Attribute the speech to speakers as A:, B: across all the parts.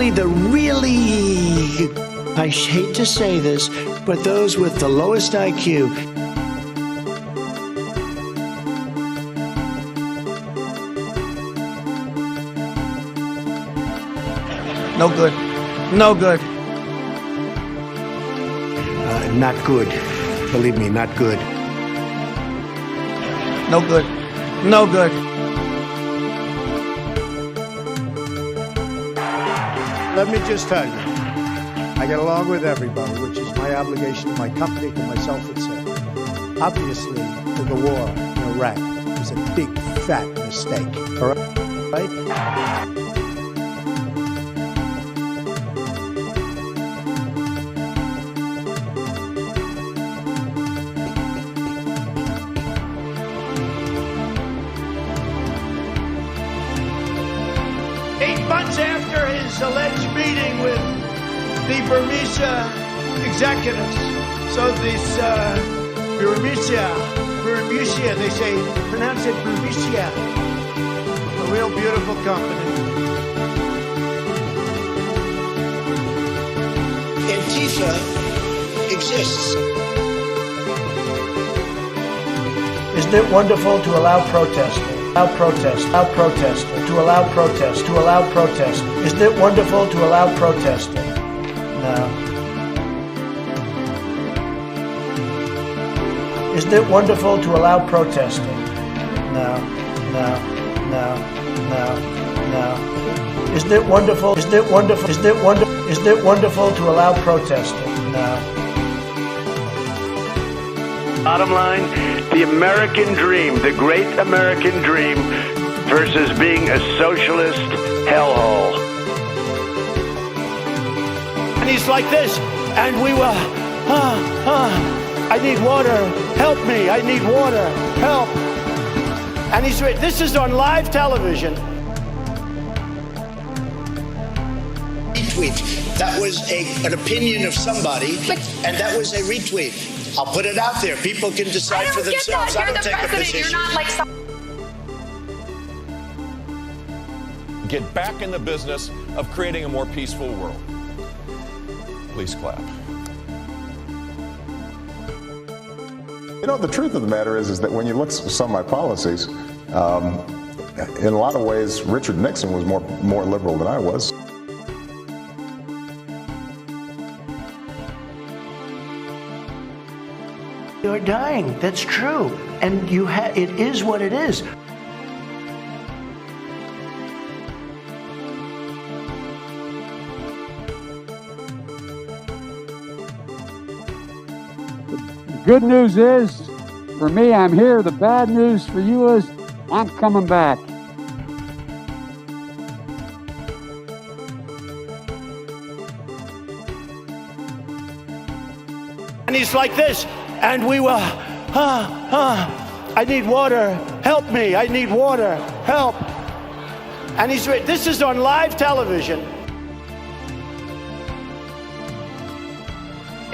A: only the really, I hate to say this, but those with the lowest IQ. No good. No good. Not good. Believe me, not good. No good. No good.
B: Let me just tell you, I get along with everybody, which is my obligation to my company, to myself, etc. Obviously, the war in Iraq was a big, fat mistake. All right?
A: 8 months after his alleged meeting with the Burmese executives. So this Burmese, they say, pronounce it Burmese. A real beautiful company. Antifa exists. Isn't it wonderful to allow protesting? Allow protest, allow protest, to allow protest, to allow protest. Isn't it wonderful to allow protesting? No. Isn't it wonderful to allow protesting? No, no, no, no, no. Isn't it wonderful? Isn't it wonderful? Isn't it wonderful? Isn't it wonderful to allow protesting? No.
C: Bottom line, the American dream, the great American dream versus being a socialist hellhole.
A: And he's like this, and we will, I need water, help me, I need water, help. And he's, this is on live television. Retweet, that was an opinion of somebody, and that was a retweet. I'll put it out there. People can decide for themselves. I don't take a position. You're not like
D: Get back in the business of creating a more peaceful world. Please clap.
E: You know, the truth of the matter is that when you look at some of my policies, in a lot of ways, Richard Nixon was more liberal than I was.
A: You're dying. That's true. And it is what it is.
F: The good news is, for me, I'm here. The bad news for you is, I'm coming back.
A: And he's like this. And we will, I need water, help me, I need water, help. And he's, this is on live television.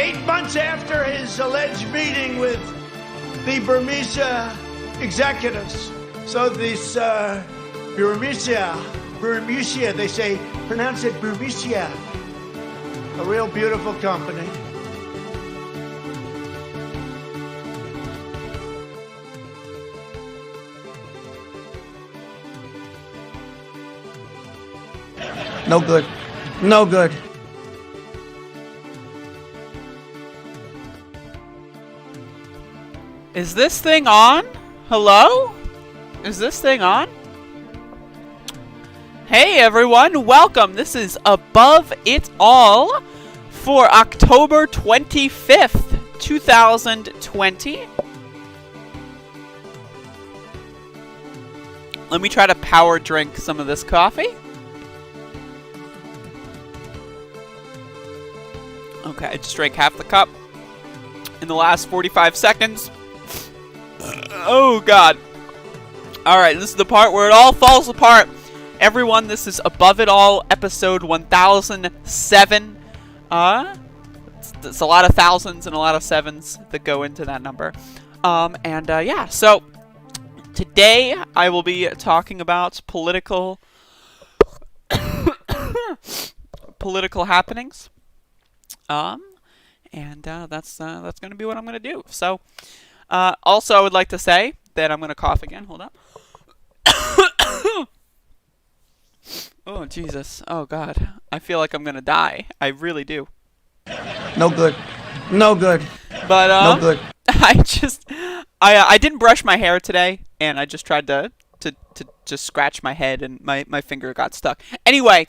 A: 8 months after his alleged meeting with the Burmese executives. So this Burmese, they say, pronounce it Burmese. A real beautiful company. No good. No good.
G: Is this thing on? Hello? Is this thing on? Hey everyone, welcome. This is Above It All for October 25th, 2020. Let me try to power drink some of this coffee. Okay, I just drank half the cup in the last 45 seconds. Oh, God. Alright, this is the part where it all falls apart. Everyone, this is Above It All, episode 1007. It's a lot of thousands and a lot of sevens that go into that number. Yeah, so today I will be talking about political... political happenings. And that's going to be what I'm going to do. So, also, I would like to say that I'm going to cough again. Hold up. Oh, Jesus. Oh, God. I feel like I'm going to die. I really do.
A: No good. No good.
G: But,
A: no good.
G: I didn't brush my hair today, and I just tried to just scratch my head, and my finger got stuck. Anyway,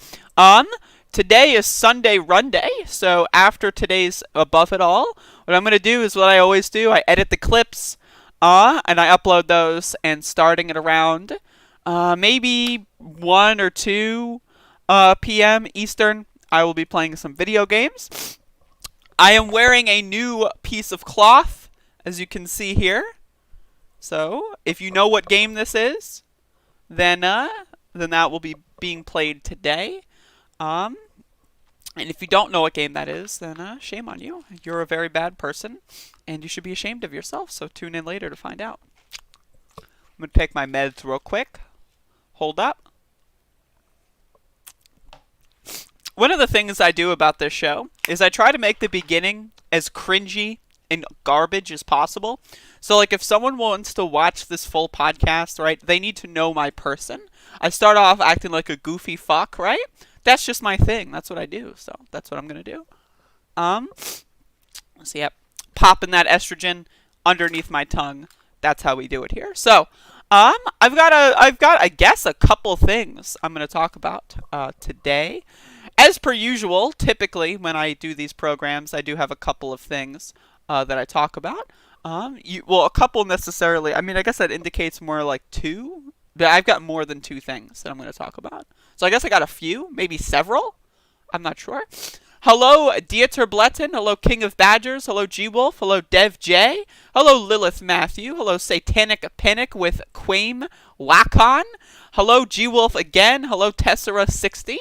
G: today is Sunday Run Day, so after today's Above It All, what I'm going to do is what I always do. I edit the clips, and I upload those, and starting at around maybe 1 or 2 p.m. Eastern, I will be playing some video games. I am wearing a new piece of cloth, as you can see here. So, if you know what game this is, then that will be being played today. And if you don't know what game that is, then shame on you. You're a very bad person, and you should be ashamed of yourself. So tune in later to find out. I'm going to take my meds real quick. Hold up. One of the things I do about this show is I try to make the beginning as cringy and garbage as possible. So, like, if someone wants to watch this full podcast, right, they need to know my person. I start off acting like a goofy fuck, right? That's just my thing. That's what I do. So, that's what I'm going to do. So, yep. Popping that estrogen underneath my tongue. That's how we do it here. So, I've got, I guess, a couple things I'm going to talk about today. As per usual, typically, when I do these programs, I do have a couple of things that I talk about. Well, a couple necessarily. I mean, I guess that indicates more like 2. But I've got more than 2 things that I'm going to talk about. So I guess I got a few, maybe several. I'm not sure. Hello, Dieter Bletten. Hello, King of Badgers. Hello, G-Wolf. Hello, Dev J. Hello, Lilith Matthew. Hello, Satanic Panic with Quame Wacon. Hello, G-Wolf again. Hello, Tessera60.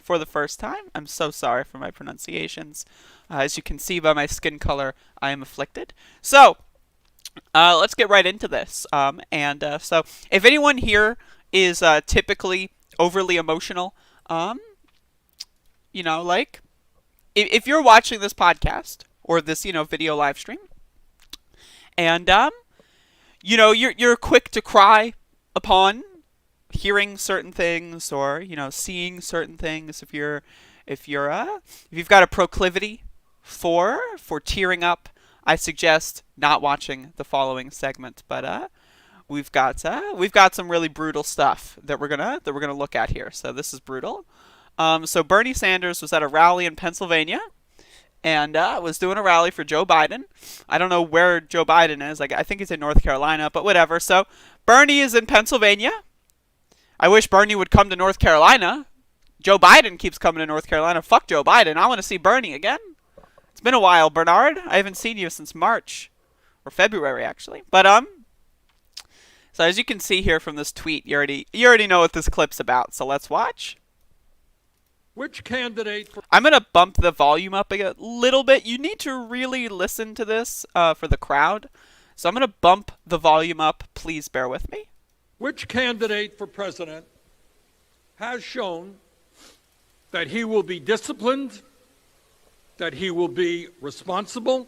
G: For the first time. I'm so sorry for my pronunciations. As you can see by my skin color, I am afflicted. So, let's get right into this. So, if anyone here is typically overly emotional, you know, like, if you're watching this podcast or this, you know, video live stream, and you know, you're quick to cry upon hearing certain things, or, you know, seeing certain things, if you've got a proclivity for tearing up, I suggest not watching the following segment. But we've got some really brutal stuff that we're gonna look at here. So this is brutal. So Bernie Sanders was at a rally in Pennsylvania, and was doing a rally for Joe Biden. I don't know where Joe Biden is. Like, I think he's in North Carolina, but whatever. So Bernie is in Pennsylvania. I wish Bernie would come to North Carolina. Joe Biden keeps coming to North Carolina. Fuck Joe Biden. I want to see Bernie again. It's been a while, Bernard. I haven't seen you since March. Or February, actually. But, so as you can see here from this tweet, you already know what this clip's about. So let's watch.
H: Which candidate...
G: I'm going to bump the volume up a little bit. You need to really listen to this for the crowd. So I'm going to bump the volume up. Please bear with me.
H: Which candidate for president has shown that he will be disciplined, that he will be responsible,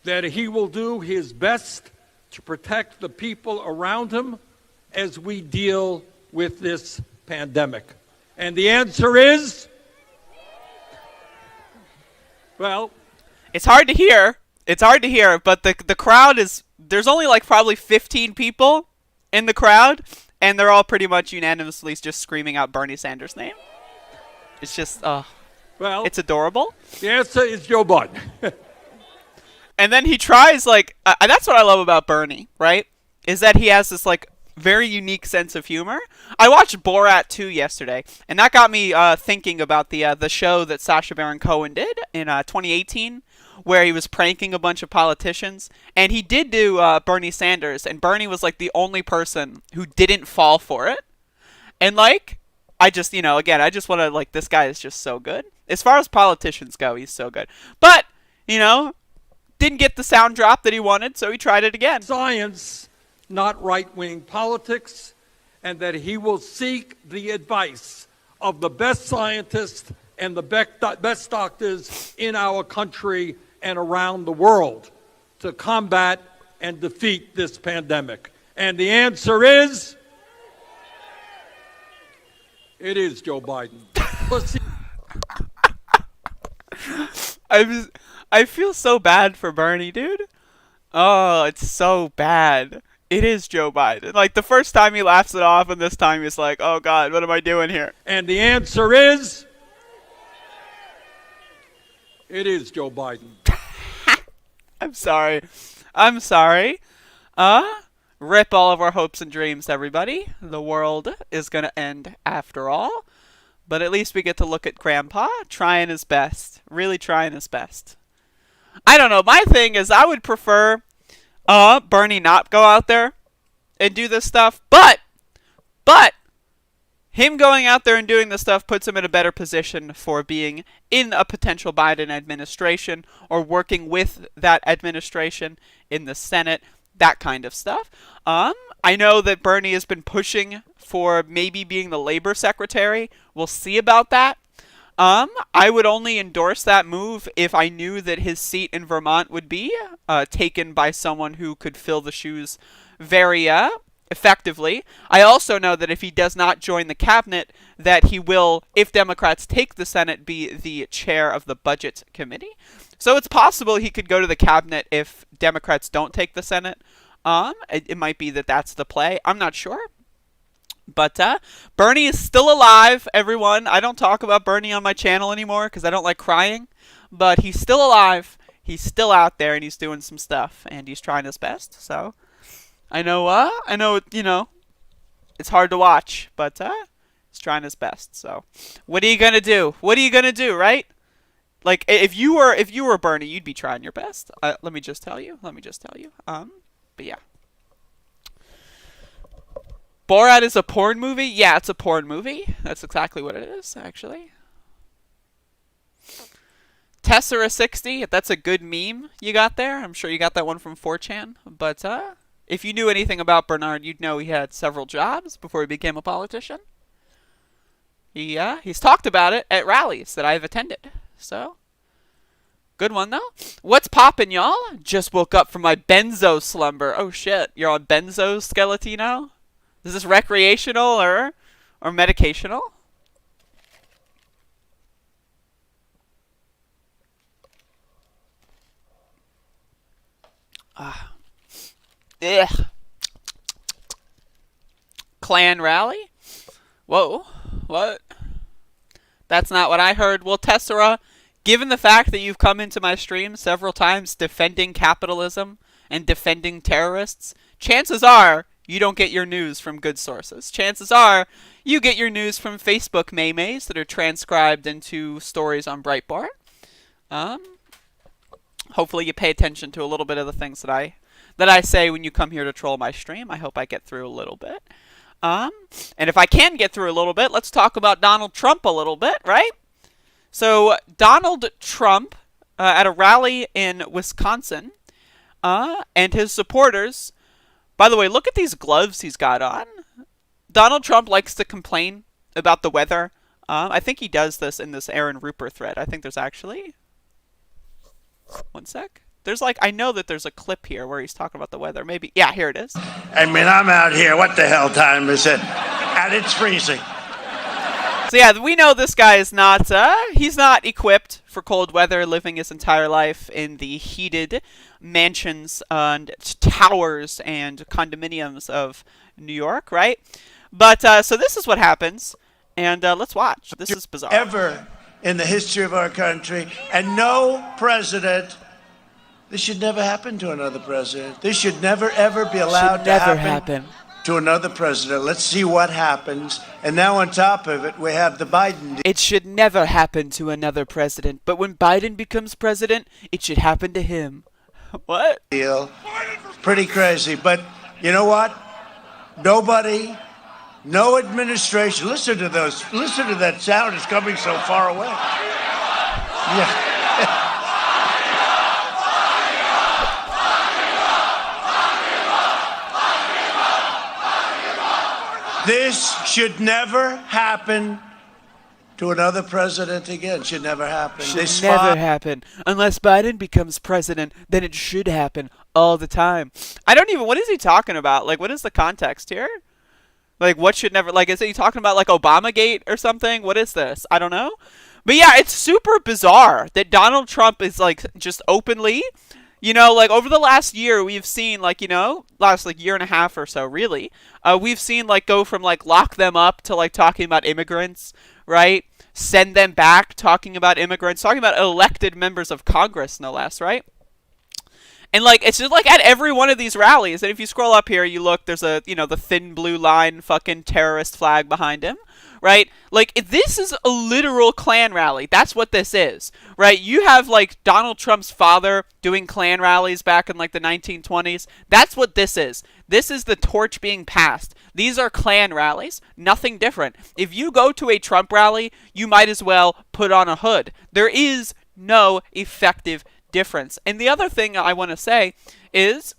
H: that he will do his best to protect the people around him as we deal with this pandemic? And the answer is, well,
G: it's hard to hear. It's hard to hear, but the crowd is, there's only like probably 15 people in the crowd, and they're all pretty much unanimously just screaming out Bernie Sanders' name. It's just, well, it's adorable.
H: The answer is Joe Biden.
G: And then he tries, like, that's what I love about Bernie, right? Is that he has this, like, very unique sense of humor. I watched Borat 2 yesterday, and that got me thinking about the show that Sacha Baron Cohen did in 2018, where he was pranking a bunch of politicians, and he did do Bernie Sanders, and Bernie was like the only person who didn't fall for it. And like, I just, you know, again, I just want to, like, this guy is just so good. As far as politicians go, he's so good. But, you know, didn't get the sound drop that he wanted, so he tried it again.
H: Science, not right-wing politics, and that he will seek the advice of the best scientists and the best doctors in our country and around the world to combat and defeat this pandemic. And the answer is, it is Joe Biden.
G: I feel so bad for Bernie, dude. Oh, it's so bad. It is Joe Biden. Like, the first time he laughs it off, and this time he's like, oh, God, what am I doing here?
H: And the answer is, it is Joe Biden.
G: I'm sorry. Rip all of our hopes and dreams, everybody. The world is going to end after all. But at least we get to look at Grandpa trying his best. Really trying his best. I don't know. My thing is I would prefer Bernie not go out there and do this stuff. But him going out there and doing this stuff puts him in a better position for being in a potential Biden administration or working with that administration in the Senate, that kind of stuff. I know that Bernie has been pushing for maybe being the labor secretary. We'll see about that. I would only endorse that move if I knew that his seat in Vermont would be taken by someone who could fill the shoes very effectively. I also know that if he does not join the cabinet, that he will, if Democrats take the Senate, be the chair of the Budget Committee. So it's possible he could go to the cabinet if Democrats don't take the Senate. It might be that that's the play. I'm not sure. But Bernie is still alive, everyone. I don't talk about Bernie on my channel anymore because I don't like crying. But he's still alive. He's still out there, and he's doing some stuff, and he's trying his best. So I know, you know, it's hard to watch, but he's trying his best. So what are you gonna do? What are you gonna do, right? Like if you were Bernie, you'd be trying your best. Let me just tell you. But yeah. Borat is a porn movie? Yeah, it's a porn movie. That's exactly what it is, actually. Tessera 60, that's a good meme you got there. I'm sure you got that one from 4chan. But if you knew anything about Bernard, you'd know he had several jobs before he became a politician. He's talked about it at rallies that I've attended. So, good one, though. What's poppin', y'all? Just woke up from my benzo slumber. Oh, shit. You're on benzo, Skeletino? Is this recreational or medicational? Ugh. Klan rally? Whoa. What? That's not what I heard. Well, Tessera, given the fact that you've come into my stream several times defending capitalism and defending terrorists, chances are you don't get your news from good sources. Chances are you get your news from Facebook memes that are transcribed into stories on Breitbart. Hopefully you pay attention to a little bit of the things that I say when you come here to troll my stream. I hope I get through a little bit. And if I can get through a little bit, let's talk about Donald Trump a little bit, right? So Donald Trump, at a rally in Wisconsin, and his supporters. By the way, look at these gloves he's got on. Donald Trump likes to complain about the weather. I think he does this in this Aaron Rupert thread. I think there's actually... One sec. There's I know that there's a clip here where he's talking about the weather. Maybe, yeah, here it is.
A: I mean, I'm out here. What the hell time is it? And it's freezing.
G: So yeah, we know this guy is not, he's not equipped for cold weather, living his entire life in the heated mansions and towers and condominiums of New York, right? But, so this is what happens, and let's watch. This is bizarre.
A: Ever in the history of our country, and no president, this should never happen to another president. This should never, ever be allowed to happen to another president. Let's see what happens. And now on top of it, we have the Biden deal.
G: It should never happen to another president, but when Biden becomes president, it should happen to him. What?
A: Deal. Pretty crazy. But you know what? Nobody, no administration. Listen to that sound. It's coming so far away. Yeah. This should never happen to another president again. Should never happen.
G: Should never happen. Unless Biden becomes president, then it should happen all the time. I don't even, what is he talking about? Like, what is the context here? Like, what should never, like, is he talking about, like, Obamagate or something? What is this? I don't know. But yeah, it's super bizarre that Donald Trump is, like, just openly, you know, like, over the last year, we've seen, like, you know, last, like, year and a half or so, really, we've seen, like, go from, like, lock them up to, like, talking about immigrants, right? Send them back, talking about immigrants, talking about elected members of Congress, no less, right? And, like, it's just, like, at every one of these rallies, and if you scroll up here, you look, there's a, you know, the thin blue line fucking terrorist flag behind him, right? Like, this is a literal Klan rally. That's what this is, right? You have, like, Donald Trump's father doing Klan rallies back in, like, the 1920s. That's what this is. This is the torch being passed. These are Klan rallies. Nothing different. If you go to a Trump rally, you might as well put on a hood. There is no effective difference. And the other thing I want to say is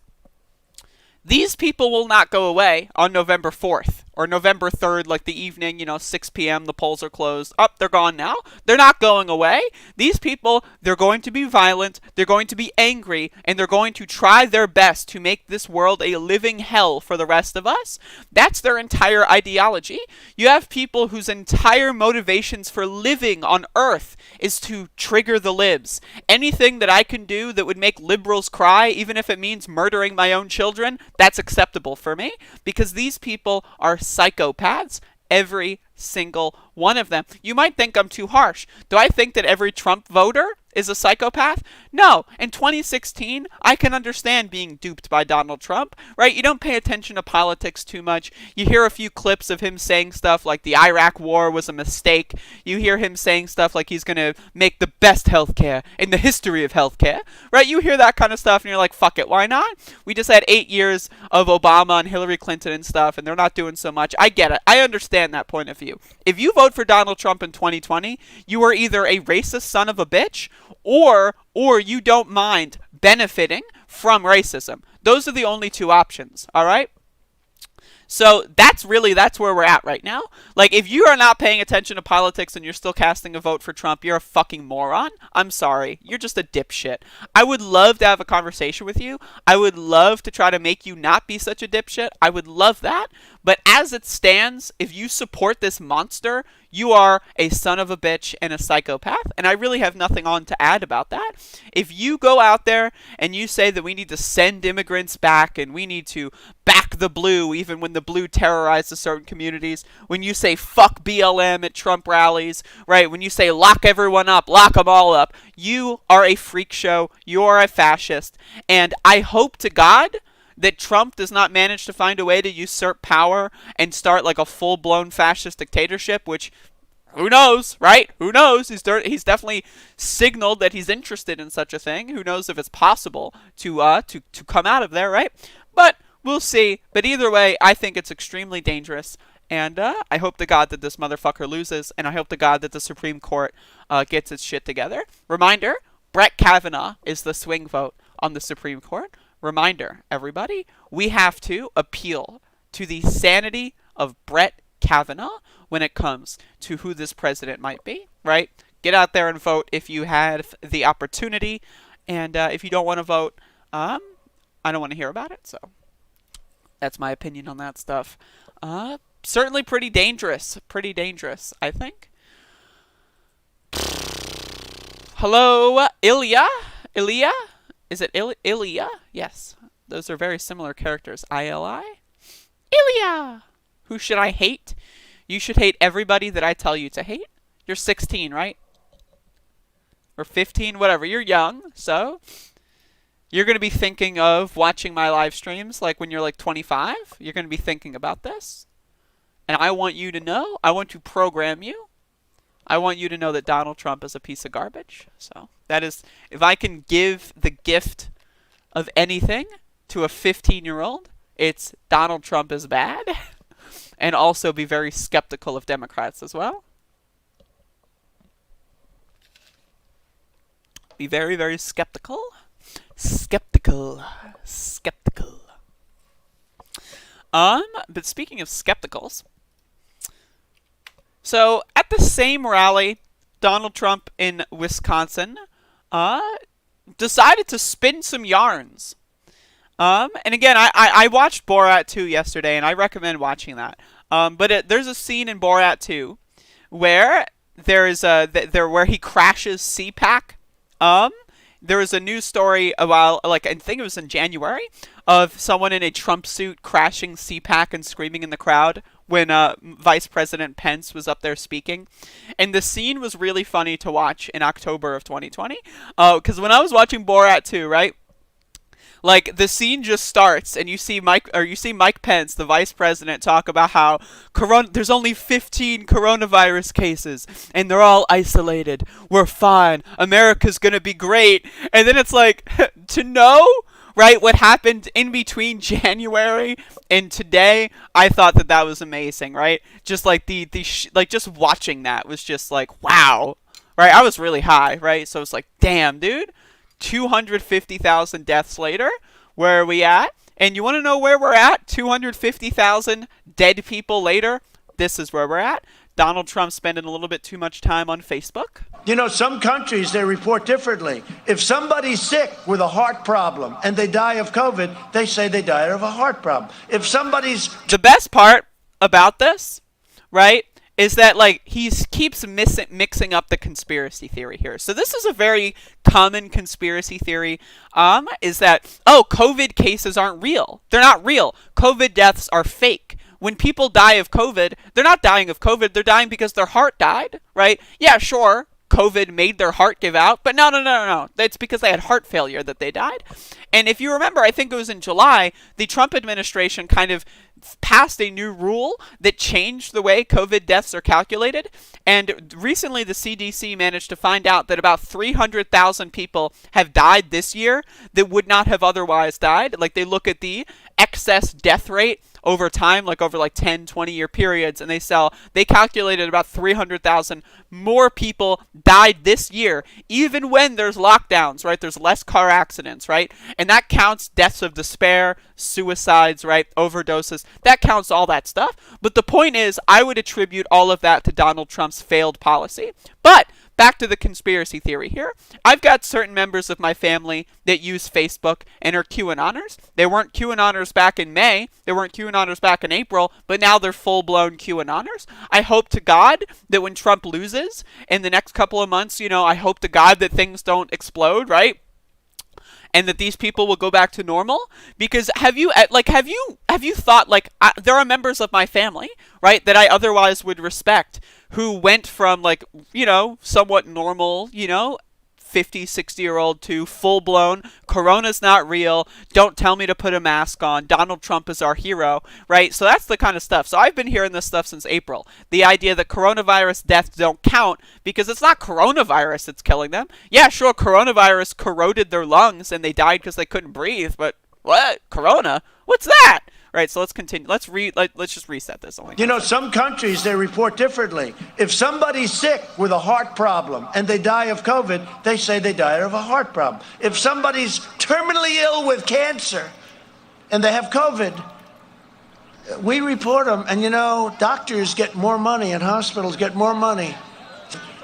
G: these people will not go away on November 4th or November 3rd, like the evening, you know, 6 p.m., the polls are closed. Oh, they're gone now. They're not going away. These people, they're going to be violent, they're going to be angry, and they're going to try their best to make this world a living hell for the rest of us. That's their entire ideology. You have people whose entire motivations for living on Earth is to trigger the libs. Anything that I can do that would make liberals cry, even if it means murdering my own children, that's acceptable for me, because these people are psychopaths, every single one of them. You might think I'm too harsh. Do I think that every Trump voter is a psychopath? No. In 2016, I can understand being duped by Donald Trump, right? You don't pay attention to politics too much. You hear a few clips of him saying stuff like the Iraq war was a mistake. You hear him saying stuff like he's going to make the best healthcare in the history of healthcare, right? You hear that kind of stuff and you're like, fuck it, why not? We just had 8 years of Obama and Hillary Clinton and stuff, and they're not doing so much. I get it. I understand that point of view. If you vote for Donald Trump in 2020, you are either a racist son of a bitch or you don't mind benefiting from racism. Those are the only two options, all right? So that's where we're at right now. Like, if you are not paying attention to politics and you're still casting a vote for Trump, you're a fucking moron. I'm sorry. You're just a dipshit. I would love to have a conversation with you. I would love to try to make you not be such a dipshit. I would love that. But as it stands, if you support this monster, you are a son of a bitch and a psychopath, and I really have nothing on to add about that. If you go out there and you say that we need to send immigrants back and we need to back the blue even when the blue terrorizes certain communities, when you say fuck BLM at Trump rallies, right, when you say lock everyone up, lock them all up, you are a freak show, you are a fascist, and I hope to God that Trump does not manage to find a way to usurp power and start like a full-blown fascist dictatorship, which, who knows, right? Who knows? He's definitely signaled that he's interested in such a thing. Who knows if it's possible to come out of there, right? But we'll see. But either way, I think it's extremely dangerous. And I hope to God that this motherfucker loses, and I hope to God that the Supreme Court gets its shit together. Reminder, Brett Kavanaugh is the swing vote on the Supreme Court. Reminder, everybody, we have to appeal to the sanity of Brett Kavanaugh when it comes to who this president might be, right? Get out there and vote if you have the opportunity, and if you don't want to vote, I don't want to hear about it, so that's my opinion on that stuff. Certainly pretty dangerous, I think. Hello, Ilya? Is it Ilya? Yes. Those are very similar characters. I-L-I? Ilya! Who should I hate? You should hate everybody that I tell you to hate. You're 16, right? Or 15, whatever. You're young, so you're going to be thinking of watching my live streams like when you're like 25. You're going to be thinking about this. And I want you to know, I want to program you. I want you to know that Donald Trump is a piece of garbage. So that is, if I can give the gift of anything to a 15-year-old, it's Donald Trump is bad. And also be very skeptical of Democrats as well. Be very, very skeptical. Skeptical. But speaking of skepticals, So at the same rally, Donald Trump in Wisconsin decided to spin some yarns. And again, I watched Borat 2 yesterday, and I recommend watching that. But there's a scene in Borat 2 where where he crashes CPAC. There was a news story a while, like I think it was in January, of someone in a Trump suit crashing CPAC and screaming in the crowd when Vice President Pence was up there speaking. And the scene was really funny to watch in October of 2020. Because when I was watching Borat 2, right? Like, the scene just starts, and you see Mike Pence, the vice president, talk about how there's only 15 coronavirus cases, and they're all isolated. We're fine. America's gonna be great. And then it's like, to know, right, what happened in between January and today, I thought that was amazing, right? Just like just watching that was just like, wow, right? I was really high, right? So it's like, damn, dude. 250,000 deaths later, where are we at? And you want to know where we're at? 250,000 dead people later, this is where we're at. Donald Trump spending a little bit too much time on Facebook.
A: You know, some countries, they report differently. If somebody's sick with a heart problem and they die of COVID, they say they died of a heart problem. If somebody's...
G: The best part about this, right, is that, like, he keeps mixing up the conspiracy theory here. So this is a very common conspiracy theory, is that, COVID cases aren't real. They're not real. COVID deaths are fake. When people die of COVID, they're not dying of COVID. They're dying because their heart died, right? Yeah, sure, COVID made their heart give out, but no. It's because they had heart failure that they died. And if you remember, I think it was in July, the Trump administration kind of passed a new rule that changed the way COVID deaths are calculated. And recently the CDC managed to find out that about 300,000 people have died this year that would not have otherwise died. Like, they look at the excess death rate over time, like over 10, 20-year periods, and they calculated about 300,000 more people died this year, even when there's lockdowns, right? There's less car accidents, right? And that counts deaths of despair, suicides, right? Overdoses. That counts all that stuff. But the point is, I would attribute all of that to Donald Trump's failed policy. But back to the conspiracy theory here. I've got certain members of my family that use Facebook and are QAnoners. They weren't QAnoners back in May. They weren't QAnoners back in April, but now they're full-blown QAnoners. I hope to God that when Trump loses in the next couple of months, I hope to God that things don't explode, right? And that these people will go back to normal. Because have you thought, there are members of my family, right, that I otherwise would respect, who went from somewhat normal, 50, 60-year-old to full-blown, corona's not real, don't tell me to put a mask on, Donald Trump is our hero, right? So that's the kind of stuff. So I've been hearing this stuff since April. The idea that coronavirus deaths don't count because it's not coronavirus that's killing them. Yeah, sure, coronavirus corroded their lungs and they died because they couldn't breathe, but what? Corona? What's that? Right, so let's continue. Let's just reset this.
A: You know, some countries, they report differently. If somebody's sick with a heart problem and they die of COVID, they say they died of a heart problem. If somebody's terminally ill with cancer and they have COVID, we report them. And, doctors get more money and hospitals get more money.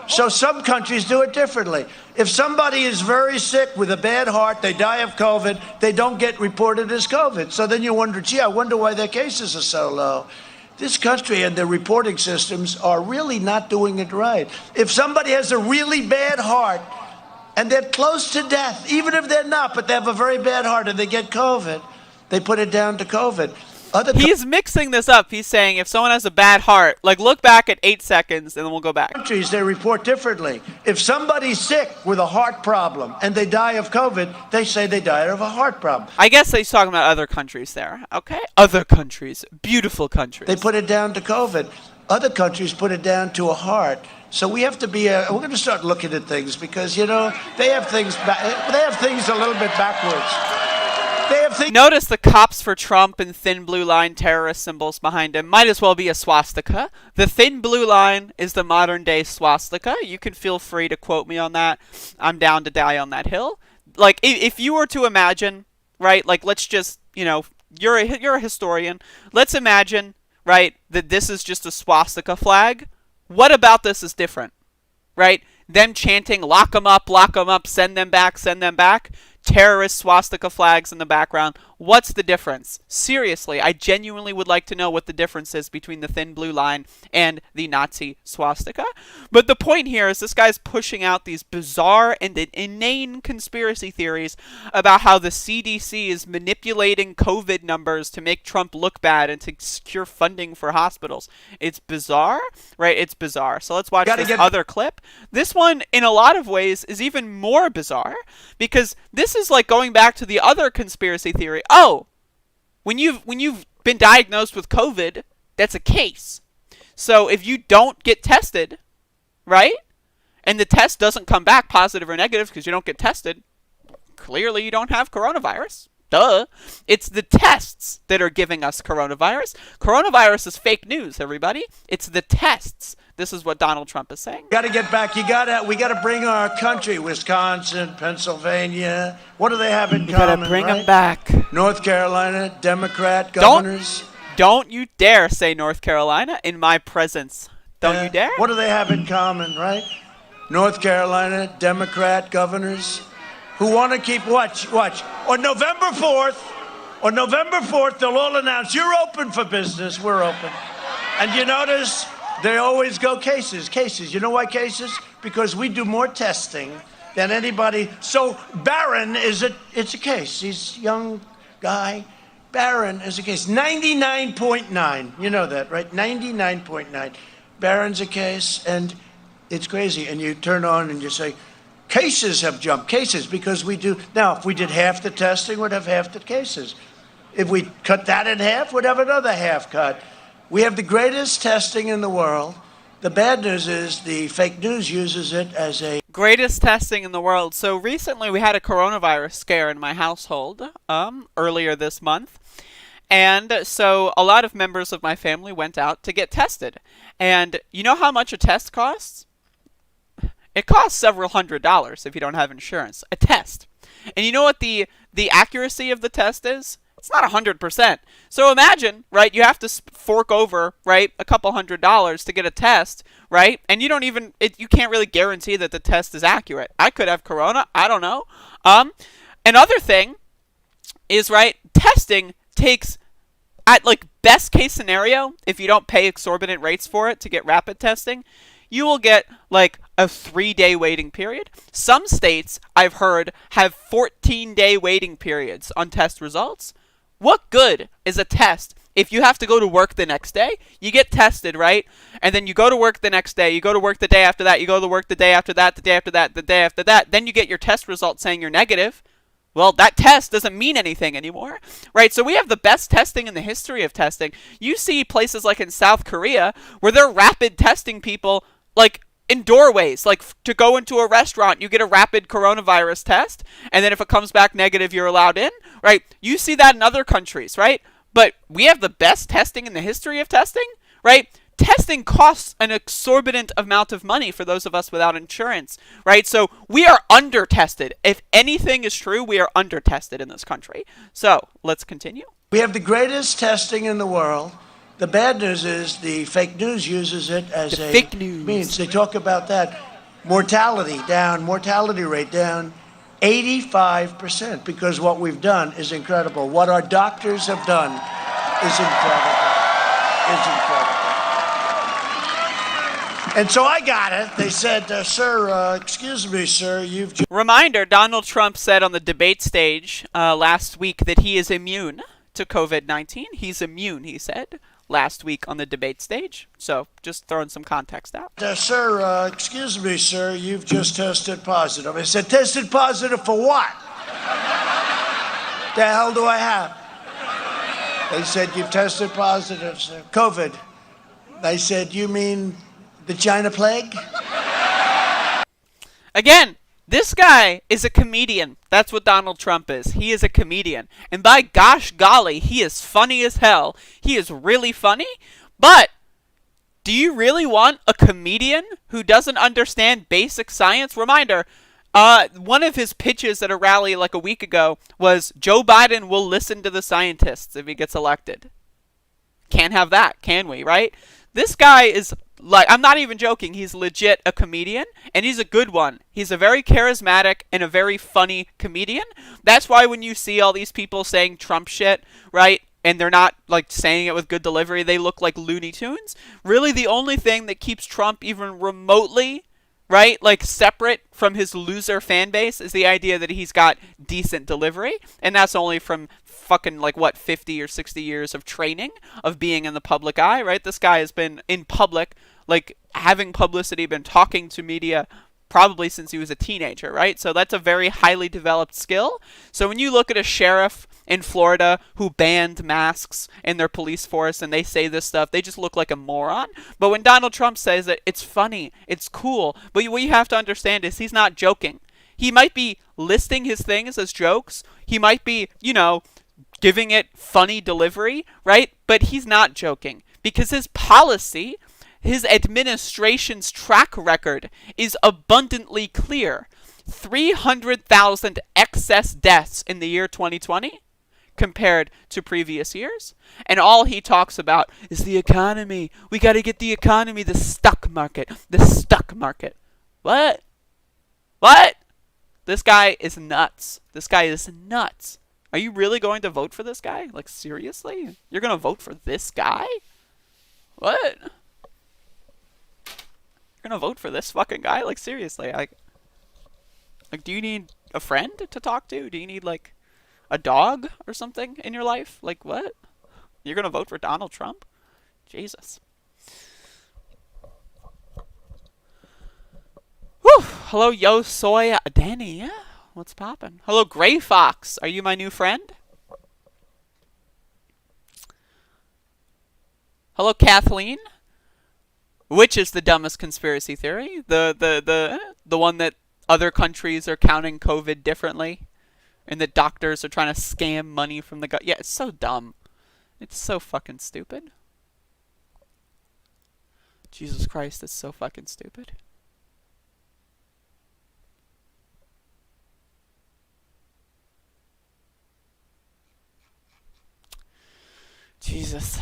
A: So some countries do it differently. If somebody is very sick with a bad heart, they die of COVID, they don't get reported as COVID. So then you wonder, gee, I wonder why their cases are so low. This country and their reporting systems are really not doing it right. If somebody has a really bad heart and they're close to death, even if they're not, but they have a very bad heart and they get COVID, they put it down to COVID.
G: He's mixing this up. He's saying if someone has a bad heart, look back at 8 seconds and then we'll go back.
A: Countries, they report differently. If somebody's sick with a heart problem and they die of COVID, they say they died of a heart problem.
G: I guess he's talking about other countries there. Okay? Other countries. Beautiful countries.
A: They put it down to COVID. Other countries put it down to a heart. So we have to be, we're going to start looking at things because, they have things a little bit backwards.
G: Notice the cops for Trump and thin blue line terrorist symbols behind him might as well be a swastika. The thin blue line is the modern day swastika. You can feel free to quote me on that. I'm down to die on that hill. If you were to imagine, right, let's just, you're a historian. Let's imagine, right, that this is just a swastika flag, What about this is different, right? Them chanting, lock them up, send them back, terrorist swastika flags in the background. What's the difference? Seriously, I genuinely would like to know what the difference is between the thin blue line and the Nazi swastika. But the point here is this guy's pushing out these bizarre and inane conspiracy theories about how the CDC is manipulating COVID numbers to make Trump look bad and to secure funding for hospitals. It's bizarre, right? It's bizarre. So let's watch this other clip. This one, in a lot of ways, is even more bizarre because this is like going back to the other conspiracy theory. Oh, when you've been diagnosed with COVID, that's a case. So if you don't get tested, right, and the test doesn't come back positive or negative because you don't get tested, clearly you don't have coronavirus. Duh. It's the tests that are giving us coronavirus. Coronavirus is fake news, everybody. It's the tests. This is what Donald Trump is saying.
A: Got to get back. We got to bring our country. Wisconsin, Pennsylvania. What do they have in common?
G: You got to bring them back.
A: North Carolina, Democrat governors.
G: Don't you dare say North Carolina in my presence. Don't you dare.
A: What do they have in common, right? North Carolina, Democrat governors who want to keep, watch. On November 4th, they'll all announce, you're open for business, we're open. And you notice they always go cases. You know why cases? Because we do more testing than anybody. So Barron it's a case. He's a young guy. Barron is a case. 99.9. You know that, right? 99.9. Barron's a case, and it's crazy. And you turn on and you say, cases have jumped. Cases, because we do. Now, if we did half the testing, we'd have half the cases. If we cut that in half, we'd have another half cut. We have the greatest testing in the world. The bad news is the fake news uses it as a...
G: Greatest testing in the world. So recently we had a coronavirus scare in my household earlier this month. And so a lot of members of my family went out to get tested. And you know how much a test costs? It costs several $100s if you don't have insurance. A test. And you know what the accuracy of the test is? It's not 100%. So imagine, right, you have to fork over, right, a couple $100s to get a test, right? And you don't even, you can't really guarantee that the test is accurate. I could have corona. I don't know. Another thing is, right, testing takes, at like best case scenario, if you don't pay exorbitant rates for it to get rapid testing, you will get like a 3-day waiting period. Some states, I've heard, have 14-day waiting periods on test results. What good is a test if you have to go to work the next day? You get tested, right? And then you go to work the next day. You go to work the day after that. You go to work the day after that, the day after that, the day after that. Then you get your test result saying you're negative. Well, that test doesn't mean anything anymore, right? So we have the best testing in the history of testing. You see places like in South Korea where they're rapid testing people like in doorways, like to go into a restaurant, you get a rapid coronavirus test, and then if it comes back negative, you're allowed in, right? You see that in other countries, right? But we have the best testing in the history of testing, right? Testing costs an exorbitant amount of money for those of us without insurance, right? So we are under-tested. If anything is true, we are under-tested in this country. So let's continue.
A: We have the greatest testing in the world. The bad news is the fake news uses it as a
G: fake news
A: means. They talk about that. Mortality down, mortality rate down 85%, because what we've done is incredible. What our doctors have done is incredible. And so I got it. They said, sir, excuse me, sir, you've...
G: Reminder, Donald Trump said on the debate stage last week that he is immune to COVID-19. He's immune, he said, last week on the debate stage. So just throwing some context out.
A: Sir, excuse me, sir, you've just tested positive. I said, tested positive for what? The hell do I have? They said, you've tested positive, sir. COVID. I said, you mean the China plague?
G: Again, this guy is a comedian. That's what Donald Trump is. He is a comedian. And by gosh golly, he is funny as hell. He is really funny. But do you really want a comedian who doesn't understand basic science? Reminder, one of his pitches at a rally like a week ago was Joe Biden will listen to the scientists if he gets elected. Can't have that, can we, right? This guy is Like, I'm not even joking. He's legit a comedian, and he's a good one. He's a very charismatic and a very funny comedian. That's why when you see all these people saying Trump shit, right, and they're not, like, saying it with good delivery, they look like Looney Tunes. Really, the only thing that keeps Trump even remotely, right, like, separate from his loser fan base is the idea that he's got decent delivery, and that's only from fucking, like, what, 50 or 60 years of training, of being in the public eye, right? This guy has been in public, like, having publicity, been talking to media probably since he was a teenager, right? So that's a very highly developed skill. So when you look at a sheriff in Florida who banned masks in their police force and they say this stuff, they just look like a moron. But when Donald Trump says it, it's funny, it's cool. But what you have to understand is he's not joking. He might be listing his things as jokes. He might be, you know, giving it funny delivery, right? But he's not joking because his policy, his administration's track record is abundantly clear. 300,000 excess deaths in the year 2020 compared to previous years. And all he talks about is the economy. We got to get the economy, the stock market, the stock market. What? What? This guy is nuts. This guy is nuts. Are you really going to vote for this guy? Like, seriously? You're going to vote for this guy? What? You're going to vote for this fucking guy? Like, seriously. Like, do you need a friend to talk to? Do you need, like, a dog or something in your life? Like, what? You're going to vote for Donald Trump? Jesus. Whew. Hello, Yo Soy Danny. Yeah, what's poppin'? Hello, Gray Fox. Are you my new friend? Hello, Kathleen. Which is the dumbest conspiracy theory? The one that other countries are counting COVID differently, and that doctors are trying to scam money from the yeah, it's so dumb. It's so fucking stupid. Jesus Christ, it's so fucking stupid. Jesus.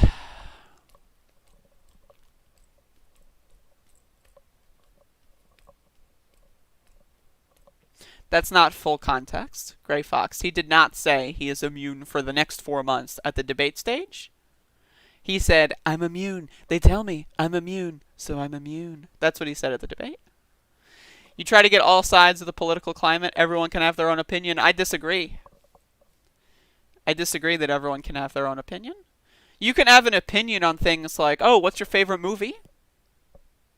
G: That's not full context, Gray Fox. He did not say he is immune for the next 4 months at the debate stage. He said, I'm immune. They tell me I'm immune, so I'm immune. That's what he said at the debate. You try to get all sides of the political climate, everyone can have their own opinion. I disagree. I disagree that everyone can have their own opinion. You can have an opinion on things like, oh, what's your favorite movie?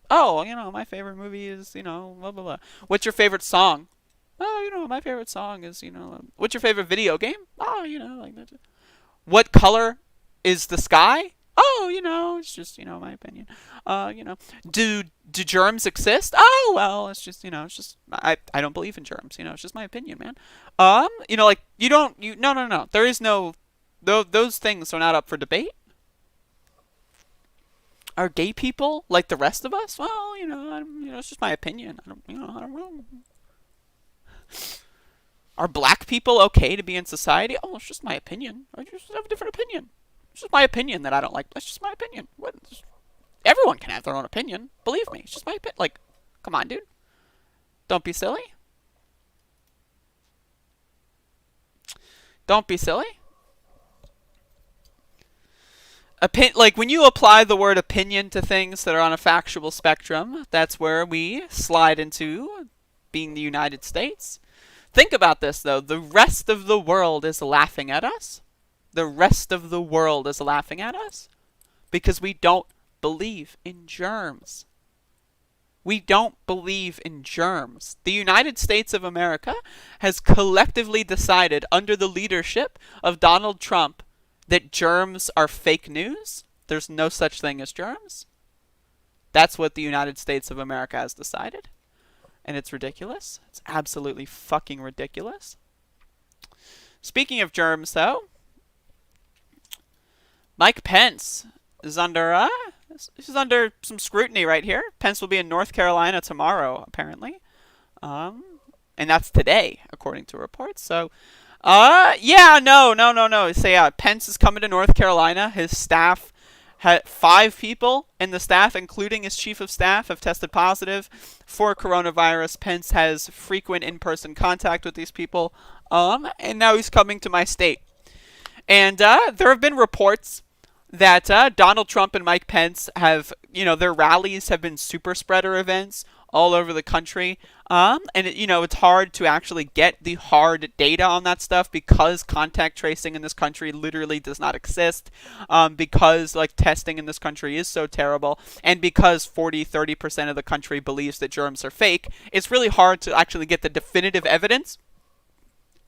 G: Oh, you know, my favorite movie is, you know, blah, blah, blah. What's your favorite song? Oh, you know, my favorite song is, you know, what's your favorite video game? Oh, you know, like that. What color is the sky? Oh, you know, it's just, you know, my opinion. You know, do germs exist? Oh, well, it's just, you know, it's just, I don't believe in germs, you know, it's just my opinion, man. You know, like, no. There is no, those things are not up for debate. Are gay people like the rest of us? Well, you know, it's just my opinion. I don't know. Are black people okay to be in society? Oh, it's just my opinion. I just have a different opinion. It's just my opinion that I don't like. That's just my opinion. What? Everyone can have their own opinion. Believe me. It's just my opinion. Like, come on, dude. Don't be silly. Don't be silly. Like, when you apply the word opinion to things that are on a factual spectrum, that's where we slide into being the United States. Think about this, though. The rest of the world is laughing at us. The rest of the world is laughing at us because we don't believe in germs. We don't believe in germs. The United States of America has collectively decided under the leadership of Donald Trump that germs are fake news. There's no such thing as germs. That's what the United States of America has decided. And it's ridiculous. It's absolutely fucking ridiculous. Speaking of germs, though, Mike Pence is under some scrutiny right here. Pence will be in North Carolina tomorrow, apparently. And that's today, according to reports. So, no. So, yeah, Pence is coming to North Carolina. His staff had 5 people in the staff, including his chief of staff, have tested positive for coronavirus. Pence has frequent in-person contact with these people, and now he's coming to my state. And there have been reports that Donald Trump and Mike Pence have, their rallies have been super spreader events all over the country. And, it's hard to actually get the hard data on that stuff because contact tracing in this country literally does not exist. Because, testing in this country is so terrible. And because 30% of the country believes that germs are fake, it's really hard to actually get the definitive evidence.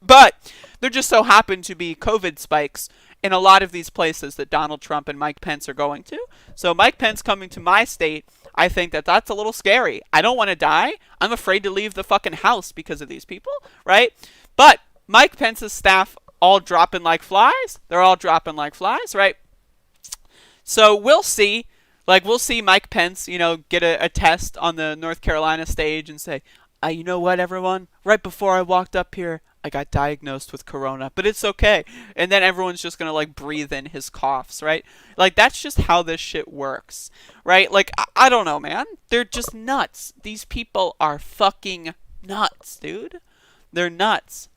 G: But there just so happen to be COVID spikes in a lot of these places that Donald Trump and Mike Pence are going to. So Mike Pence coming to my state, I think that that's a little scary. I don't want to die. I'm afraid to leave the fucking house because of these people, right? But Mike Pence's staff all dropping like flies. They're all dropping like flies, right? So we'll see. We'll see Mike Pence, get a test on the North Carolina stage and say, you know what, everyone? Right before I walked up here, I got diagnosed with corona, but it's okay. And then everyone's just going to breathe in his coughs, right? That's just how this shit works, right? I don't know, man. They're just nuts. These people are fucking nuts, dude. They're nuts.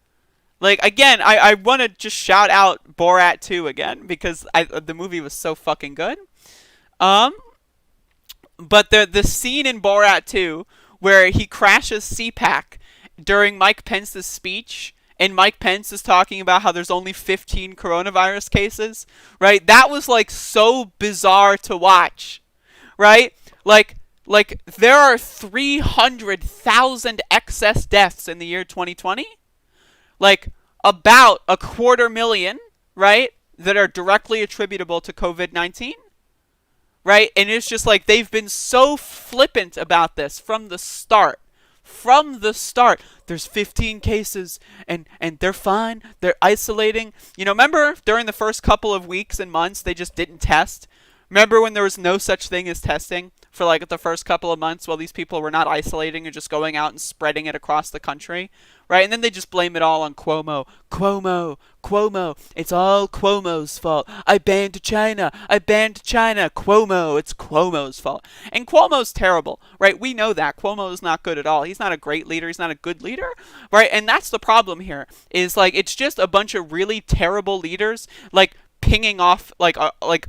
G: Again, I want to just shout out Borat 2 again because the movie was so fucking good. But the scene in Borat 2 where he crashes CPAC during Mike Pence's speech, and Mike Pence is talking about how there's only 15 coronavirus cases, right? That was so bizarre to watch, right? There are 300,000 excess deaths in the year 2020, about 250,000, right, that are directly attributable to COVID-19. Right? And it's just they've been so flippant about this from the start. From the start. There's 15 cases and they're fine. They're isolating. Remember during the first couple of weeks and months they just didn't test? Remember when there was no such thing as testing for the first couple of months while these people were not isolating and just going out and spreading it across the country? Right? And then they just blame it all on Cuomo. Cuomo. It's all Cuomo's fault. I banned China. Cuomo. It's Cuomo's fault. And Cuomo's terrible, right? We know that. Cuomo is not good at all. He's not a great leader. He's not a good leader, right? And that's the problem here is it's just a bunch of really terrible leaders, pinging off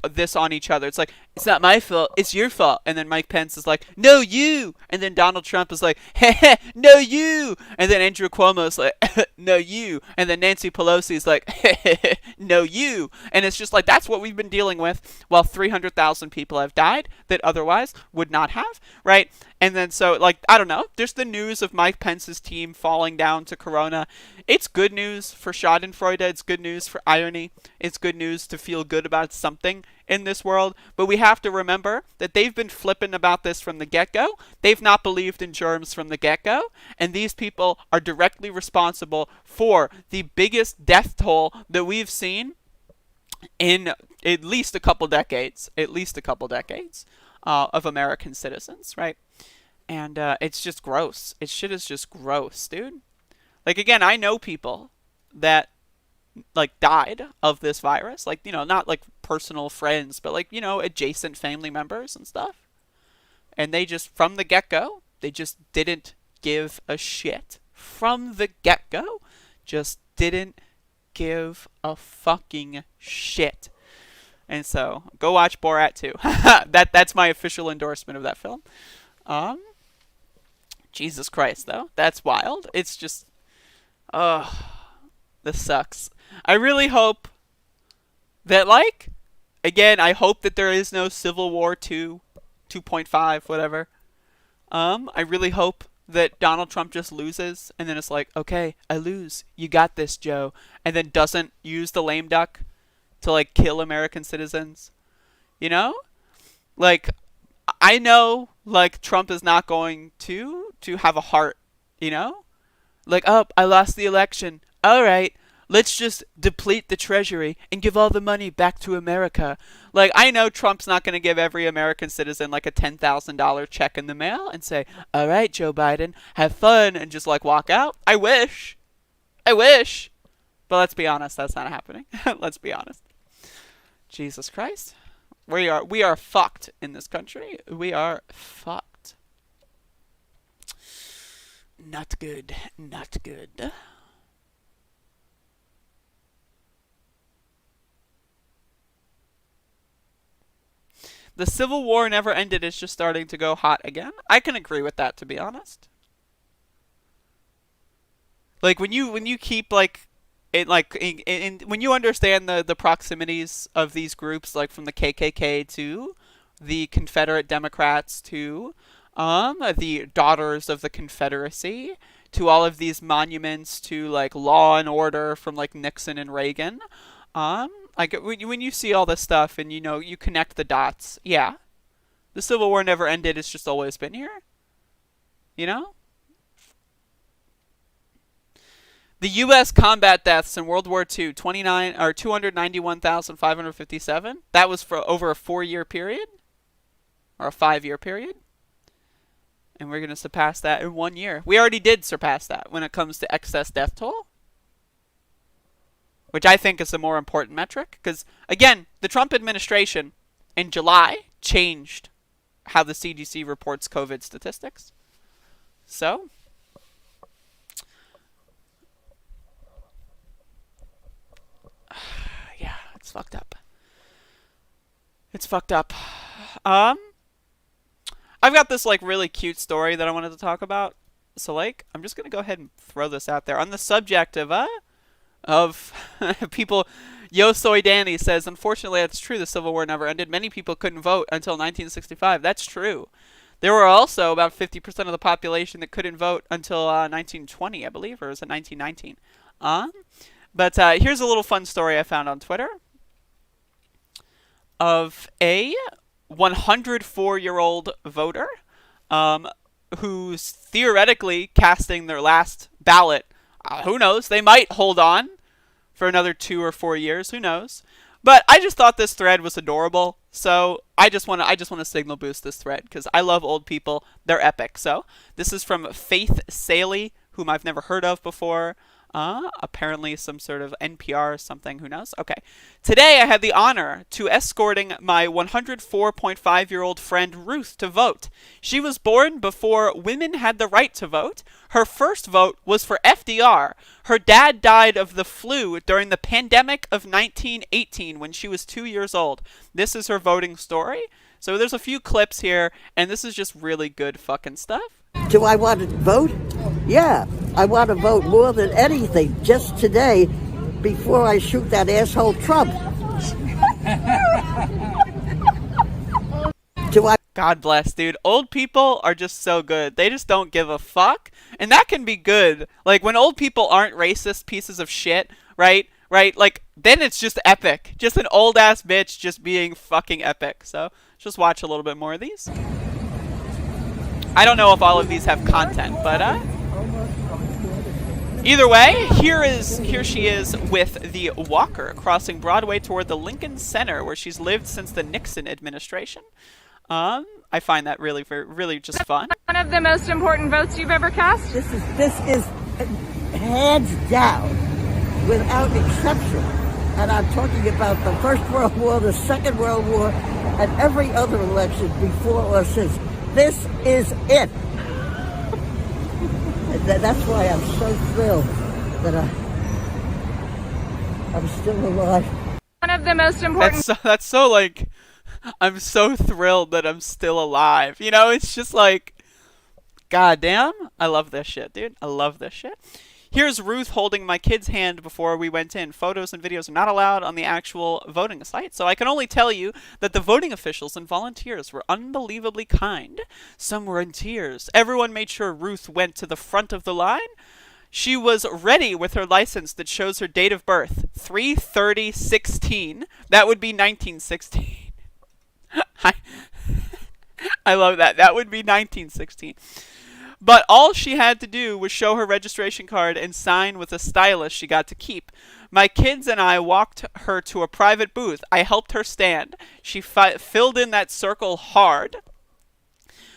G: this on each other. It's it's not my fault, it's your fault. And then Mike Pence is no, you. And then Donald Trump is heh, no, you. And then Andrew Cuomo is no, you. And then Nancy Pelosi is no, you. And it's just that's what we've been dealing with while 300,000 people have died that otherwise would not have, right? And then so I don't know, there's the news of Mike Pence's team falling down to corona. It's good news for Schadenfreude. It's good news for irony. It's good news to feel good about something in this world. But we have to remember that they've been flippant about this from the get-go. They've not believed in germs from the get-go. And these people are directly responsible for the biggest death toll that we've seen in at least a couple decades. Of American citizens, right? And it's just gross. Shit is just gross, dude. Again, I know people that died of this virus, not personal friends, but adjacent family members and stuff. And they just, from the get-go, they just didn't give a shit. From the get-go, just didn't give a fucking shit. And so, go watch Borat 2. That's my official endorsement of that film. Jesus Christ, though. That's wild. It's just... this sucks. I really hope that, again, I hope that there is no Civil War 2, 2.5, whatever. I really hope that Donald Trump just loses, and then it's okay, I lose. You got this, Joe. And then doesn't use the lame duck to, kill American citizens. I know, Trump is not going to have a heart, oh, I lost the election. All right, let's just deplete the treasury and give all the money back to America. I know Trump's not going to give every American citizen a $10,000 check in the mail and say, all right, Joe Biden, have fun, and just walk out. I wish. But let's be honest, that's not happening. Let's be honest. Jesus Christ. We are fucked in this country. We are fucked. Not good. Not good. The Civil War never ended. It's just starting to go hot again. I can agree with that, to be honest. Like when you keep like it like when you understand the proximities of these groups, like from the KKK to the Confederate Democrats to the Daughters of the Confederacy to all of these monuments to like Law and Order from like Nixon and Reagan. Like when you see all this stuff and you connect the dots, yeah, the Civil War never ended. It's just always been here. You know? The U.S. combat deaths in World War II, 291,557. That was for over a 4-year period or a 5-year period. And we're going to surpass that in 1 year. We already did surpass that when it comes to excess death toll, which I think is a more important metric. Because, again, the Trump administration in July changed how the CDC reports COVID statistics. So, yeah, it's fucked up. It's fucked up. I've got this, like, really cute story that I wanted to talk about. So, like, I'm just going to go ahead and throw this out there. On the subject of people, Yo Soy Danny says, unfortunately, that's true. The Civil War never ended. Many people couldn't vote until 1965. That's true. There were also about 50% of the population that couldn't vote until 1920, I believe, or was it 1919? But here's a little fun story I found on Twitter of a 104-year-old voter who's theoretically casting their last ballot. Who knows? They might hold on for another 2 or 4 years. Who knows? But I just thought this thread was adorable, so I just want to signal boost this thread because I love old people. They're epic. So this is from Faith Saley, whom I've never heard of before. Apparently some sort of NPR or something, who knows? Okay. Today I had the honor to escorting my 104.5-year-old friend Ruth to vote. She was born before women had the right to vote. Her first vote was for FDR. Her dad died of the flu during the pandemic of 1918 when she was 2 years old. This is her voting story. So there's a few clips here, and this is just really good fucking stuff.
I: Do I want to vote? Yeah, I want to vote more than anything. Just today, before I shoot that asshole Trump.
G: God bless, dude. Old people are just so good. They just don't give a fuck. And that can be good. Like, when old people aren't racist pieces of shit, right? Like, then it's just epic. Just an old-ass bitch just being fucking epic. So, just watch a little bit more of these. I don't know if all of these have content, but either way, here she is with the walker crossing Broadway toward the Lincoln Center, where she's lived since the Nixon administration. I find that really, really just fun.
J: One of the most important votes you've ever cast?
I: This is hands down, without exception. And I'm talking about the First World War, the Second World War, and every other election before or since. This is it. That's why I'm so thrilled that I'm still alive.
J: One of the most important...
G: That's so like, I'm so thrilled that I'm still alive. You know, it's just like, goddamn, I love this shit, dude. I love this shit. Here's Ruth holding my kid's hand before we went in. Photos and videos are not allowed on the actual voting site, so I can only tell you that the voting officials and volunteers were unbelievably kind. Some were in tears. Everyone made sure Ruth went to the front of the line. She was ready with her license that shows her date of birth, 3/30/16. That would be 1916. I love that. That would be 1916. But all she had to do was show her registration card and sign with a stylist she got to keep. My kids and I walked her to a private booth. I helped her stand. She filled in that circle hard.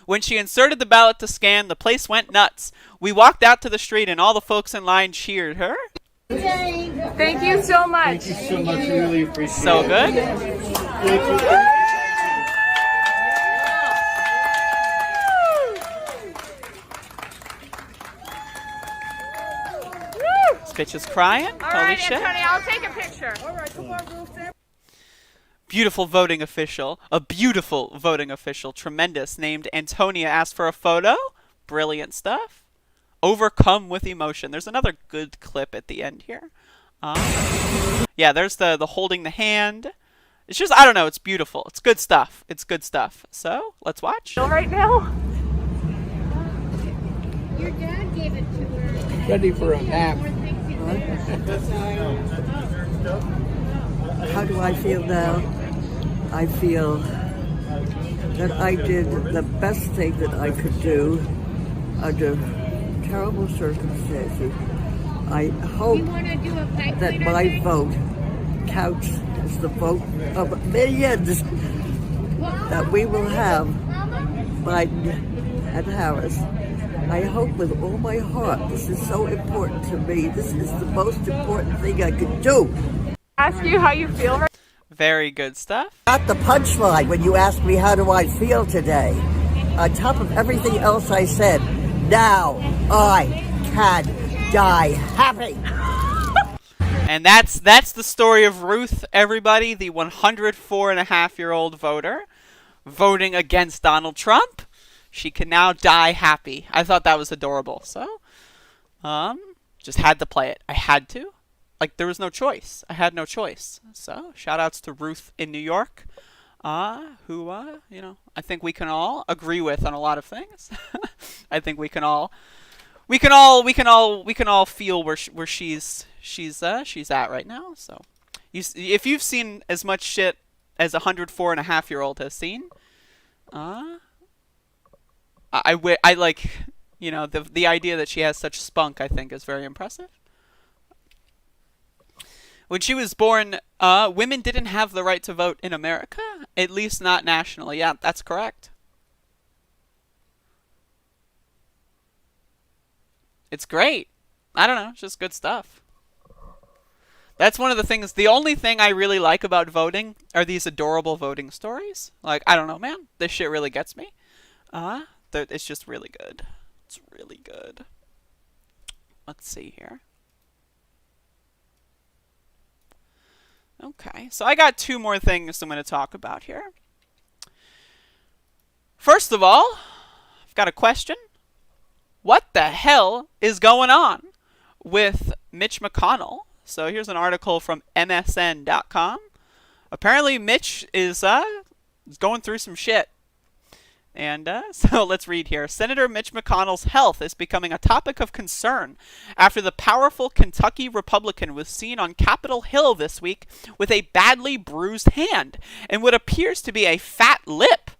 G: When she inserted the ballot to scan, the place went nuts. We walked out to the street and all the folks in line cheered her.
J: Thank you so much.
K: Thank you so much. Really appreciate it.
G: So good.
K: Thank you.
G: Bitch is crying.
J: All
G: Holy
J: right,
G: shit.
J: Antonio, I'll take a picture.
I: All right, come on, Ruth.
G: Beautiful voting official. A beautiful voting official. Tremendous. Named Antonia asked for a photo. Brilliant stuff. Overcome with emotion. There's another good clip at the end here. Yeah, there's the holding the hand. It's just, I don't know, it's beautiful. It's good stuff. It's good stuff. So, let's watch.
J: Right now?
K: Your dad gave it to her.
F: Ready for a nap.
I: How do I feel now? I feel that I did the best thing that I could do under terrible circumstances. I hope that my vote counts as the vote of millions that we will have Biden and Harris. I hope with all my heart. This is so important to me. This is the most important thing I could do.
J: Ask you how you feel right
G: Very good stuff.
I: Got the punchline when you asked me how do I feel today. On top of everything else I said, now I can die happy.
G: And that's the story of Ruth, everybody, the 104.5-year-old voter voting against Donald Trump. She can now die happy. I thought that was adorable. So, just had to play it. I had to. Like, there was no choice. I had no choice. So, shout outs to Ruth in New York, who, you know, I think we can all agree with on a lot of things. I think we can all feel where she's at right now. So, if you've seen as much shit as a 104.5-year-old has seen, I like, you know, the idea that she has such spunk, I think, is very impressive. When she was born, women didn't have the right to vote in America, at least not nationally. Yeah, that's correct. It's great. I don't know, it's just good stuff. That's one of the things, the only thing I really like about voting are these adorable voting stories. Like, I don't know, man, this shit really gets me. It's just really good. It's really good. Let's see here. Okay, so I got two more things I'm going to talk about here. First of all, I've got a question. What the hell is going on with Mitch McConnell? So here's an article from MSN.com. Apparently Mitch is going through some shit. And so let's read here. Senator Mitch McConnell's health is becoming a topic of concern after the powerful Kentucky Republican was seen on Capitol Hill this week with a badly bruised hand and what appears to be a fat lip.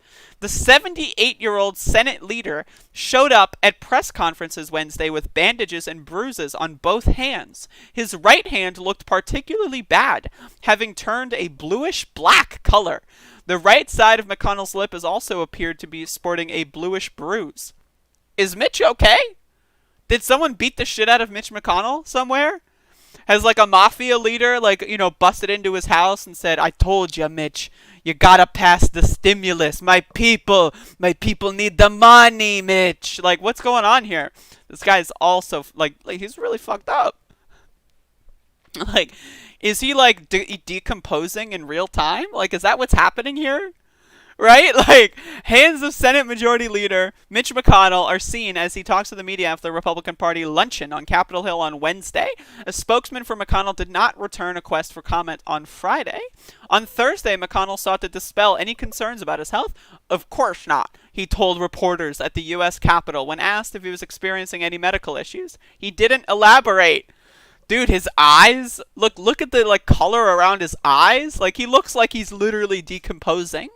G: The 78-year-old Senate leader showed up at press conferences Wednesday with bandages and bruises on both hands. His right hand looked particularly bad, having turned a bluish-black color. The right side of McConnell's lip has also appeared to be sporting a bluish bruise. Is Mitch okay? Did someone beat the shit out of Mitch McConnell somewhere? Has, like, a mafia leader, like, you know, busted into his house and said, I told you, Mitch, you gotta pass the stimulus. My people need the money, Mitch. Like, what's going on here? This guy's also, like he's really fucked up. Like, is he, like, decomposing in real time? Like, is that what's happening here? Right? Like, hands of Senate Majority Leader Mitch McConnell are seen as he talks to the media after the Republican Party luncheon on Capitol Hill on Wednesday. A spokesman for McConnell did not return a request for comment on Friday. On Thursday, McConnell sought to dispel any concerns about his health. Of course not, he told reporters at the U.S. Capitol when asked if he was experiencing any medical issues. He didn't elaborate. Dude, his eyes, look at the, like, color around his eyes. Like, he looks like he's literally decomposing.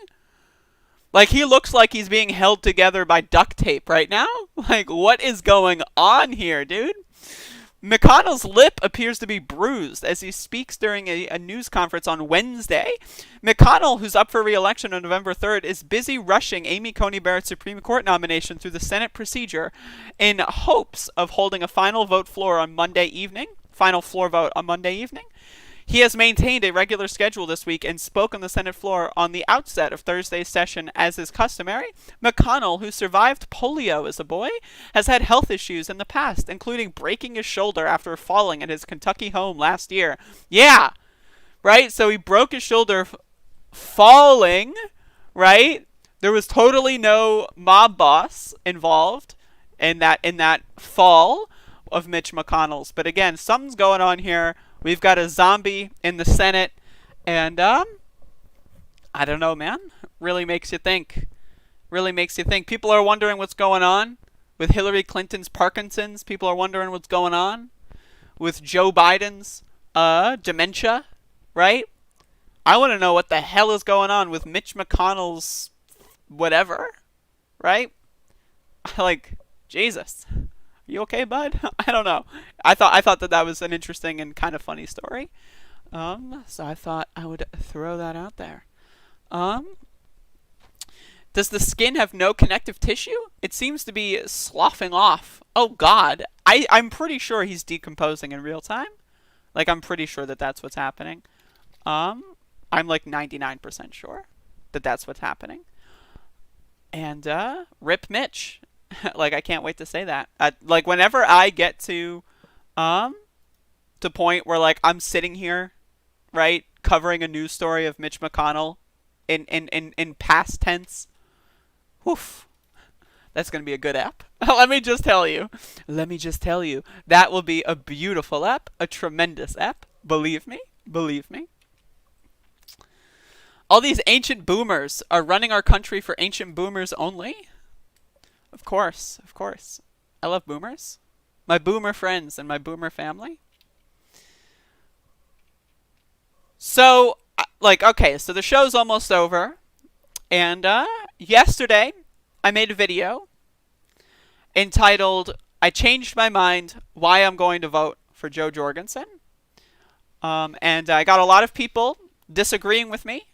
G: Like, he looks like he's being held together by duct tape right now. Like, what is going on here, dude? McConnell's lip appears to be bruised as he speaks during a news conference on Wednesday. McConnell, who's up for re-election on November 3rd, is busy rushing Amy Coney Barrett's Supreme Court nomination through the Senate procedure in hopes of holding a final floor vote on Monday evening. He has maintained a regular schedule this week and spoke on the Senate floor on the outset of Thursday's session as is customary. McConnell, who survived polio as a boy, has had health issues in the past, including breaking his shoulder after falling at his Kentucky home last year. Yeah, right? So he broke his shoulder falling, right? There was totally no mob boss involved in that fall of Mitch McConnell's. But again, something's going on here. We've got a zombie in the Senate, and I don't know, man. Really makes you think. Really makes you think. People are wondering what's going on with Hillary Clinton's Parkinson's. People are wondering what's going on with Joe Biden's dementia, right? I want to know what the hell is going on with Mitch McConnell's whatever, right? Like, Jesus. You okay, bud? I don't know. I thought that was an interesting and kind of funny story. So I thought I would throw that out there. Does the skin have no connective tissue? It seems to be sloughing off. Oh God, I'm pretty sure he's decomposing in real time. Like, I'm pretty sure that that's what's happening. I'm like 99% sure that that's what's happening. And rip Mitch. Like, I can't wait to say that. Like, whenever I get to point where, like, I'm sitting here, right, covering a news story of Mitch McConnell in past tense, woof, that's going to be a good ep. Let me just tell you, that will be a beautiful ep, a tremendous ep. Believe me. All these ancient boomers are running our country for ancient boomers only. Of course. I love boomers. My boomer friends and my boomer family. So, okay, so the show's almost over. And yesterday, I made a video entitled, I Changed My Mind, Why I'm Going to Vote for Joe Jorgensen. And I got a lot of people disagreeing with me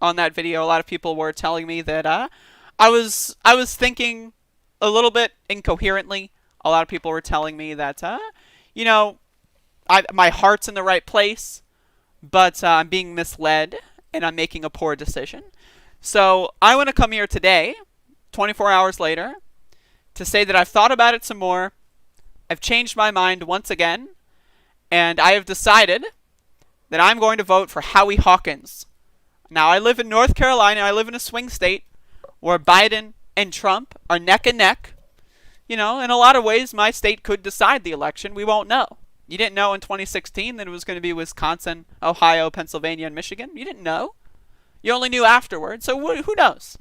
G: on that video. A lot of people were telling me that I was thinking a little bit incoherently. A lot of people were telling me that, my heart's in the right place, but I'm being misled and I'm making a poor decision. So I want to come here today, 24 hours later, to say that I've thought about it some more. I've changed my mind once again, and I have decided that I'm going to vote for Howie Hawkins. Now, I live in North Carolina. I live in a swing state where Biden and Trump are neck and neck. In a lot of ways, my state could decide the election. We won't know. You didn't know in 2016 that it was going to be Wisconsin, Ohio, Pennsylvania, and Michigan. You didn't know. You only knew afterward. So who knows?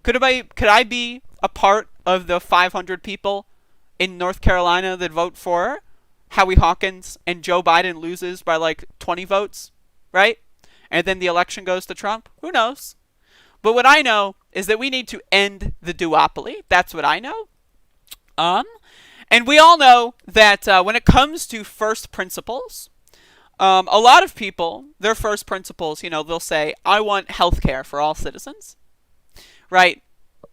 G: Could I be a part of the 500 people in North Carolina that vote for Howie Hawkins and Joe Biden loses by like 20 votes, right? And then the election goes to Trump? Who knows? But what I know is that we need to end the duopoly. That's what I know. And we all know that when it comes to first principles, a lot of people, their first principles, they'll say, I want health care for all citizens, right?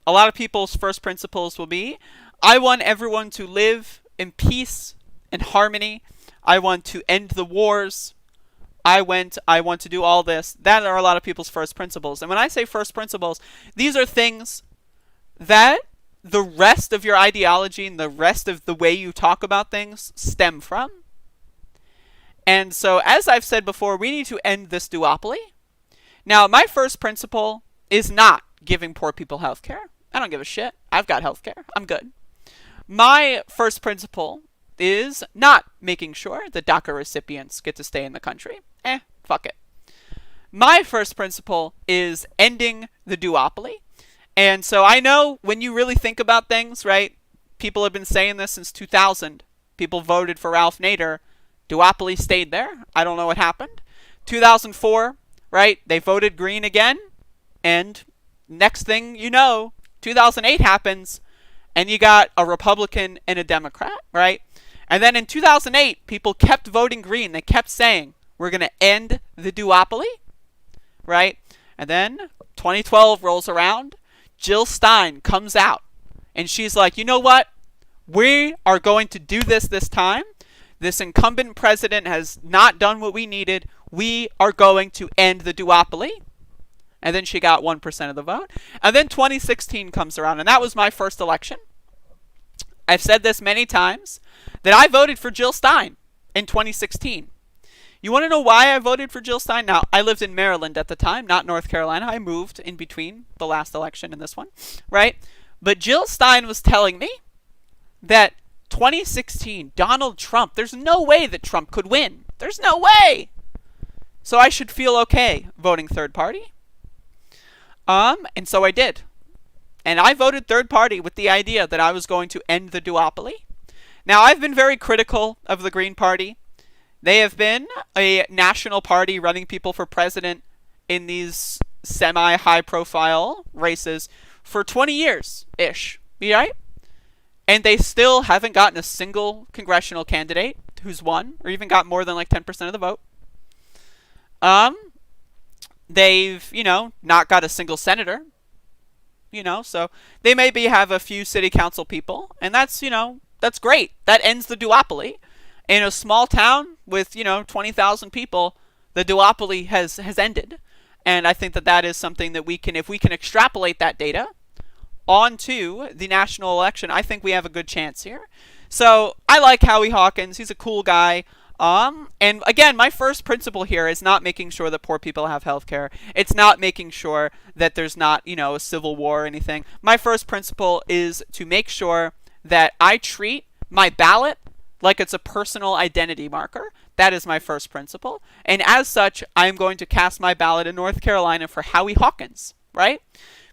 G: A lot of people's first principles will be, I want everyone to live in peace and harmony. I want to end the wars. I want to do all this. That are a lot of people's first principles. And when I say first principles, these are things that the rest of your ideology and the rest of the way you talk about things stem from. And so, as I've said before, we need to end this duopoly. Now, my first principle is not giving poor people health care. I don't give a shit. I've got health care. I'm good. My first principle is not making sure that DACA recipients get to stay in the country. Fuck it. My first principle is ending the duopoly. And so I know when you really think about things, right? People have been saying this since 2000. People voted for Ralph Nader. Duopoly stayed there. I don't know what happened. 2004, right? They voted green again. And next thing you know, 2008 happens. And you got a Republican and a Democrat, right? And then in 2008, people kept voting green. They kept saying, we're going to end the duopoly, right? And then 2012 rolls around. Jill Stein comes out. And she's like, you know what? We are going to do this time. This incumbent president has not done what we needed. We are going to end the duopoly. And then she got 1% of the vote. And then 2016 comes around, and that was my first election. I've said this many times, that I voted for Jill Stein in 2016. You want to know why I voted for Jill Stein? Now, I lived in Maryland at the time, not North Carolina. I moved in between the last election and this one, right? But Jill Stein was telling me that 2016, Donald Trump, there's no way that Trump could win. There's no way. So I should feel okay voting third party. And so I did. And I voted third party with the idea that I was going to end the duopoly. Now, I've been very critical of the Green Party. They have been a national party running people for president in these semi-high profile races for 20 years-ish, right? And they still haven't gotten a single congressional candidate who's won, or even got more than like 10% of the vote. They've, not got a single senator, so they maybe have a few city council people, and that's, that's great. That ends the duopoly. In a small town with, 20,000 people, the duopoly has ended. And I think that that is something that if we can extrapolate that data onto the national election, I think we have a good chance here. So I like Howie Hawkins. He's a cool guy. And again, my first principle here is not making sure that poor people have health care. It's not making sure that there's not, a civil war or anything. My first principle is to make sure that I treat my ballot like it's a personal identity marker. That is my first principle. And as such, I'm going to cast my ballot in North Carolina for Howie Hawkins, right?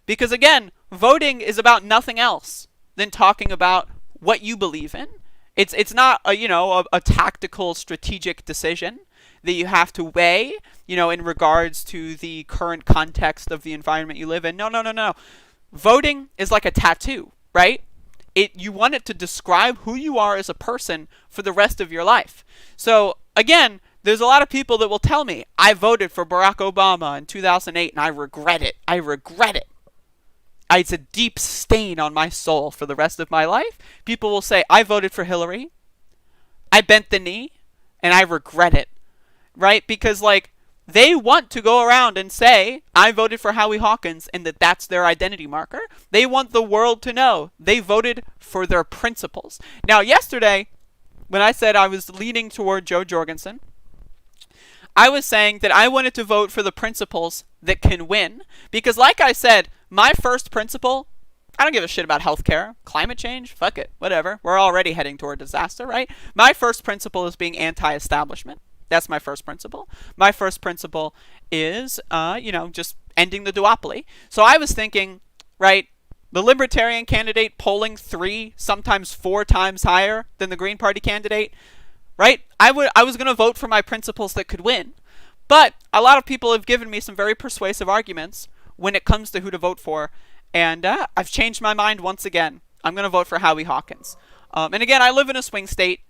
G: Because again, voting is about nothing else than talking about what you believe in. It's not a tactical strategic decision that you have to weigh, in regards to the current context of the environment you live in. No. Voting is like a tattoo, right? You want it to describe who you are as a person for the rest of your life. So again, there's a lot of people that will tell me, I voted for Barack Obama in 2008 and I regret it. It's a deep stain on my soul for the rest of my life. People will say, I voted for Hillary. I bent the knee and I regret it, right? Because they want to go around and say, I voted for Howie Hawkins, and that's their identity marker. They want the world to know they voted for their principles. Now, yesterday, when I said I was leaning toward Joe Jorgensen, I was saying that I wanted to vote for the principles that can win. Because like I said, my first principle, I don't give a shit about healthcare, climate change, fuck it, whatever. We're already heading toward disaster, right? My first principle is being anti-establishment. That's my first principle. My first principle is, just ending the duopoly. So I was thinking, right, the Libertarian candidate polling 3, sometimes 4 times higher than the Green Party candidate, right? I was going to vote for my principles that could win. But a lot of people have given me some very persuasive arguments when it comes to who to vote for. And I've changed my mind once again. I'm going to vote for Howie Hawkins. And again, I live in a swing state.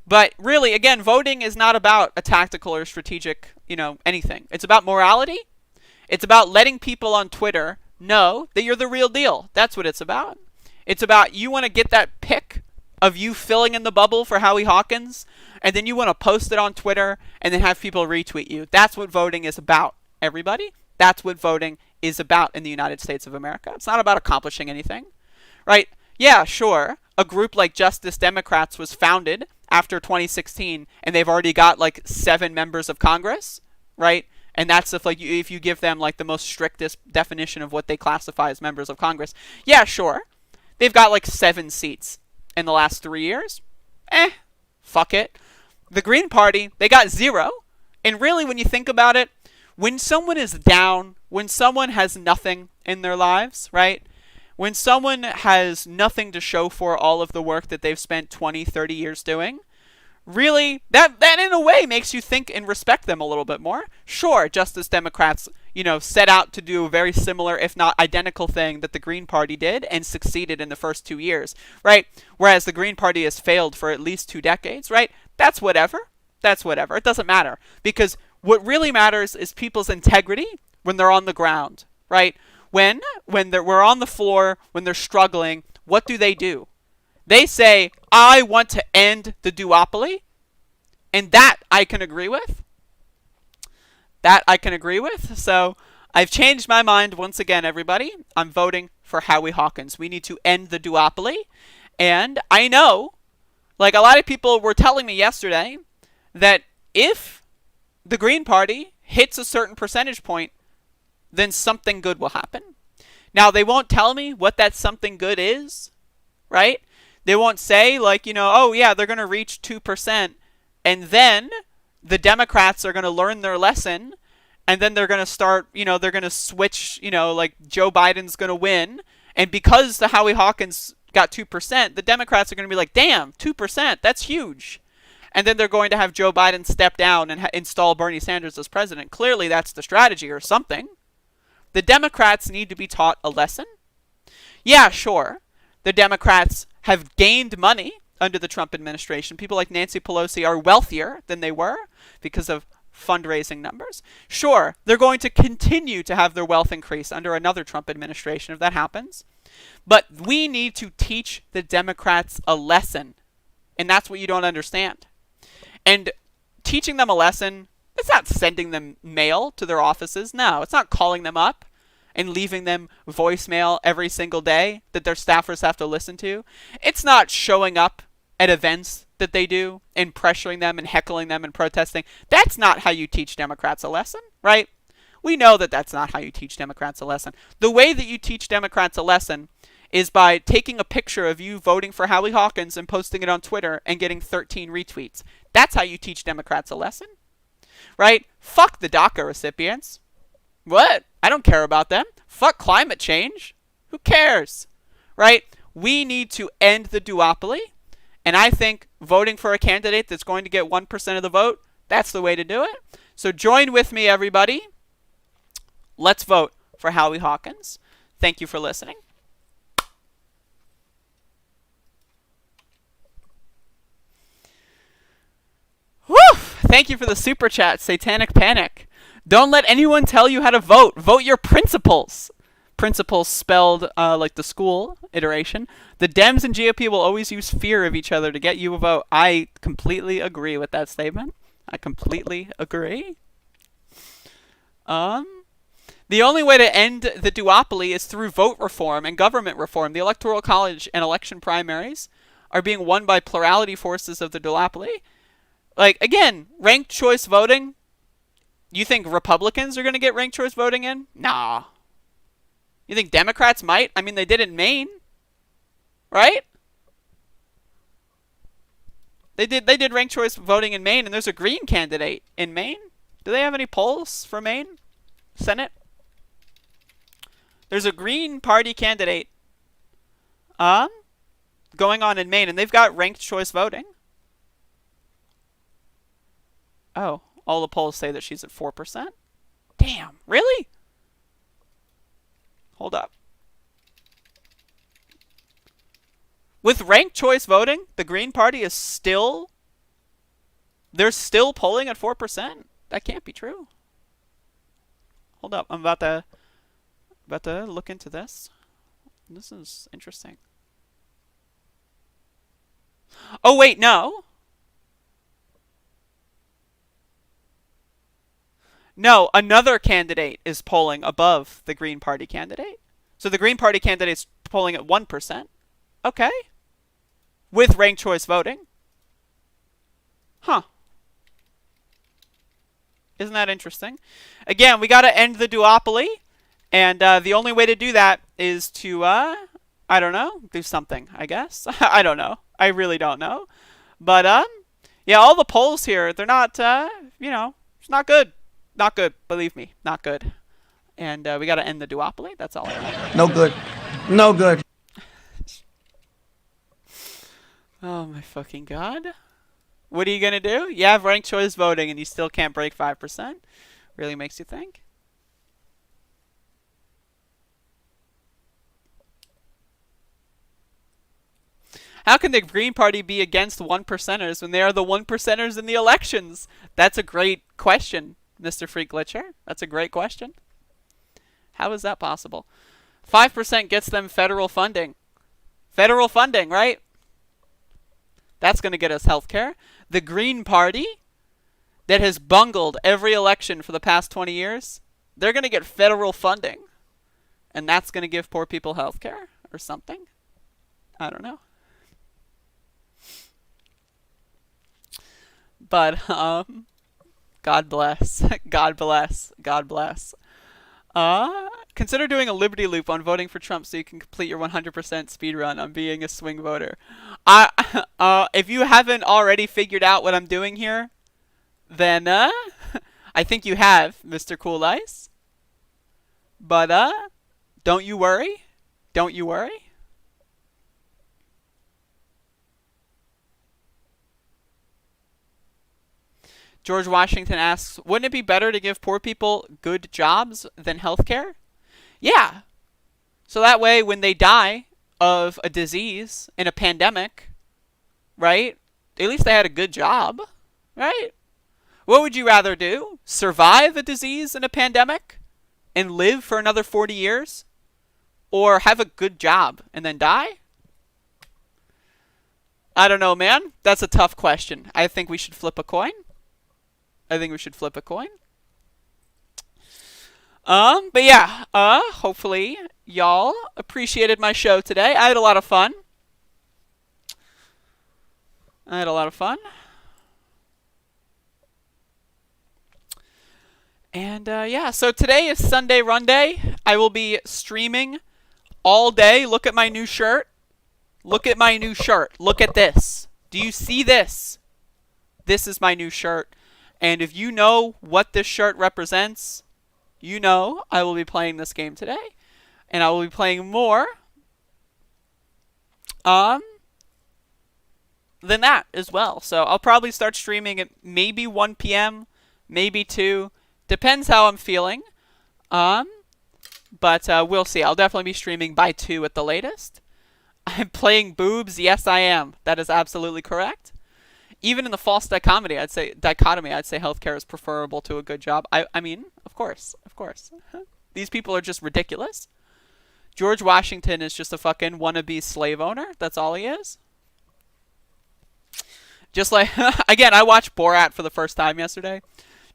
G: But really, again, voting is not about a tactical or strategic, anything. It's about morality. It's about letting people on Twitter know that you're the real deal. That's what it's about. It's about you want to get that pic of you filling in the bubble for Howie Hawkins, and then you want to post it on Twitter and then have people retweet you. That's what voting is about, everybody. That's what voting is about in the United States of America. It's not about accomplishing anything, right? Yeah, sure. A group like Justice Democrats was founded after 2016, and they've already got 7 members of Congress, right? And that's if you give them the most strictest definition of what they classify as members of Congress. Yeah, sure. They've got 7 seats in the last 3 years. Fuck it. The Green Party, they got 0. And really, when you think about it, when someone is down, when someone has nothing in their lives, right? When someone has nothing to show for all of the work that they've spent 20, 30 years doing, really, that in a way makes you think and respect them a little bit more. Sure, Justice Democrats, set out to do a very similar, if not identical thing that the Green Party did and succeeded in the first 2 years, right? Whereas the Green Party has failed for at least 2 decades, right? That's whatever. It doesn't matter. Because what really matters is people's integrity when they're on the ground, right? When we're on the floor, when they're struggling, what do? They say, I want to end the duopoly. And that I can agree with. That I can agree with. So I've changed my mind once again, everybody. I'm voting for Howie Hawkins. We need to end the duopoly. And I know, like a lot of people were telling me yesterday, that if the Green Party hits a certain percentage point, then something good will happen. Now, they won't tell me what that something good is, right? They won't say, like, oh, yeah, they're going to reach 2%, and then the Democrats are going to learn their lesson, and then they're going to start, they're going to switch, like Joe Biden's going to win, and because the Howie Hawkins got 2%, the Democrats are going to be like, damn, 2%, that's huge. And then they're going to have Joe Biden step down and install Bernie Sanders as president. Clearly, that's the strategy or something. The Democrats need to be taught a lesson. Yeah, sure. The Democrats have gained money under the Trump administration. People like Nancy Pelosi are wealthier than they were because of fundraising numbers. Sure, they're going to continue to have their wealth increase under another Trump administration if that happens. But we need to teach the Democrats a lesson. And that's what you don't understand. And teaching them a lesson, it's not sending them mail to their offices. No, it's not calling them up and leaving them voicemail every single day that their staffers have to listen to. It's not showing up at events that they do and pressuring them and heckling them and protesting. That's not how you teach Democrats a lesson, right? We know that that's not how you teach Democrats a lesson. The way that you teach Democrats a lesson is by taking a picture of you voting for Howie Hawkins and posting it on Twitter and getting 13 retweets. That's how you teach Democrats a lesson, right? Fuck the DACA recipients. What? I don't care about them. Fuck climate change. Who cares, right? We need to end the duopoly, and I think voting for a candidate that's going to get 1% of the vote, that's the way to do it. So join with me, everybody. Let's vote for Howie Hawkins. Thank you for listening. Woo! Thank you for the super chat, Satanic Panic. Don't let anyone tell you how to vote. Vote your principles. Principles spelled like the school iteration. The Dems and GOP will always use fear of each other to get you a vote. I completely agree with that statement. I completely agree. The only way to end the duopoly is through vote reform and government reform. The Electoral College and election primaries are being won by plurality forces of the duopoly. Like, again, ranked choice voting. You think Republicans are going to get ranked choice voting in? Nah. You think Democrats might? I mean, they did in Maine. Right? They did ranked choice voting in Maine, and there's a Green candidate in Maine. Do they have any polls for Maine? Senate? There's a Green Party candidate going on in Maine, and they've got ranked choice voting. Oh, all the polls say that she's at 4%? Damn, really? Hold up. With ranked choice voting, the Green Party is still... They're still polling at 4%? That can't be true. Hold up, I'm about to look into this. This is interesting. Oh, wait, no. No, another candidate is polling above the Green Party candidate. So the Green Party candidate's polling at 1%. Okay. With ranked choice voting. Huh. Isn't that interesting? Again, we got to end the duopoly. And the only way to do that is to, I don't know, do something, I guess. I don't know. I really don't know. But, yeah, all the polls here, they're not, it's not good. Not good. Believe me, not good. And we got to end the duopoly. That's all.
A: No good. No good.
G: Oh, my fucking God. What are you going to do? You have ranked choice voting and you still can't break 5%? Really makes you think. How can the Green Party be against 1%ers when they are the 1%ers in the elections? That's a great question, Mr. Freak Glitcher. That's a great question. How is that possible? 5% gets them federal funding. Federal funding, right? That's going to get us healthcare. The Green Party that has bungled every election for the past 20 years, they're going to get federal funding. And that's going to give poor people health care or something. I don't know. But, God bless. God bless. God bless. Consider doing a Liberty Loop on voting for Trump so you can complete your 100% speed run on being a swing voter. If you haven't already figured out what I'm doing here, then, I think you have, Mr. Cool Ice. But, don't you worry. Don't you worry. George Washington asks, wouldn't it be better to give poor people good jobs than health care? Yeah. So that way, when they die of a disease in a pandemic, right, at least they had a good job, right? What would you rather do? Survive a disease in a pandemic and live for another 40 years? Or have a good job and then die? I don't know, man. That's a tough question. I think we should flip a coin. But yeah, hopefully y'all appreciated my show today. I had a lot of fun. And yeah, so today is Sunday Run Day. I will be streaming all day. Look at my new shirt. Look at my new shirt. Look at this. Do you see this? This is my new shirt. And if you know what this shirt represents, you know I will be playing this game today. And I will be playing more than that as well. So I'll probably start streaming at maybe 1 p.m., maybe 2. Depends how I'm feeling. But we'll see. I'll definitely be streaming by 2 at the latest. I'm playing boobs. Yes, I am. That is absolutely correct. Even in the false dichotomy, I'd say healthcare is preferable to a good job. I mean, of course. These people are just ridiculous. George Washington is just a fucking wannabe slave owner. That's all he is. Just like, again, I watched Borat for the first time yesterday.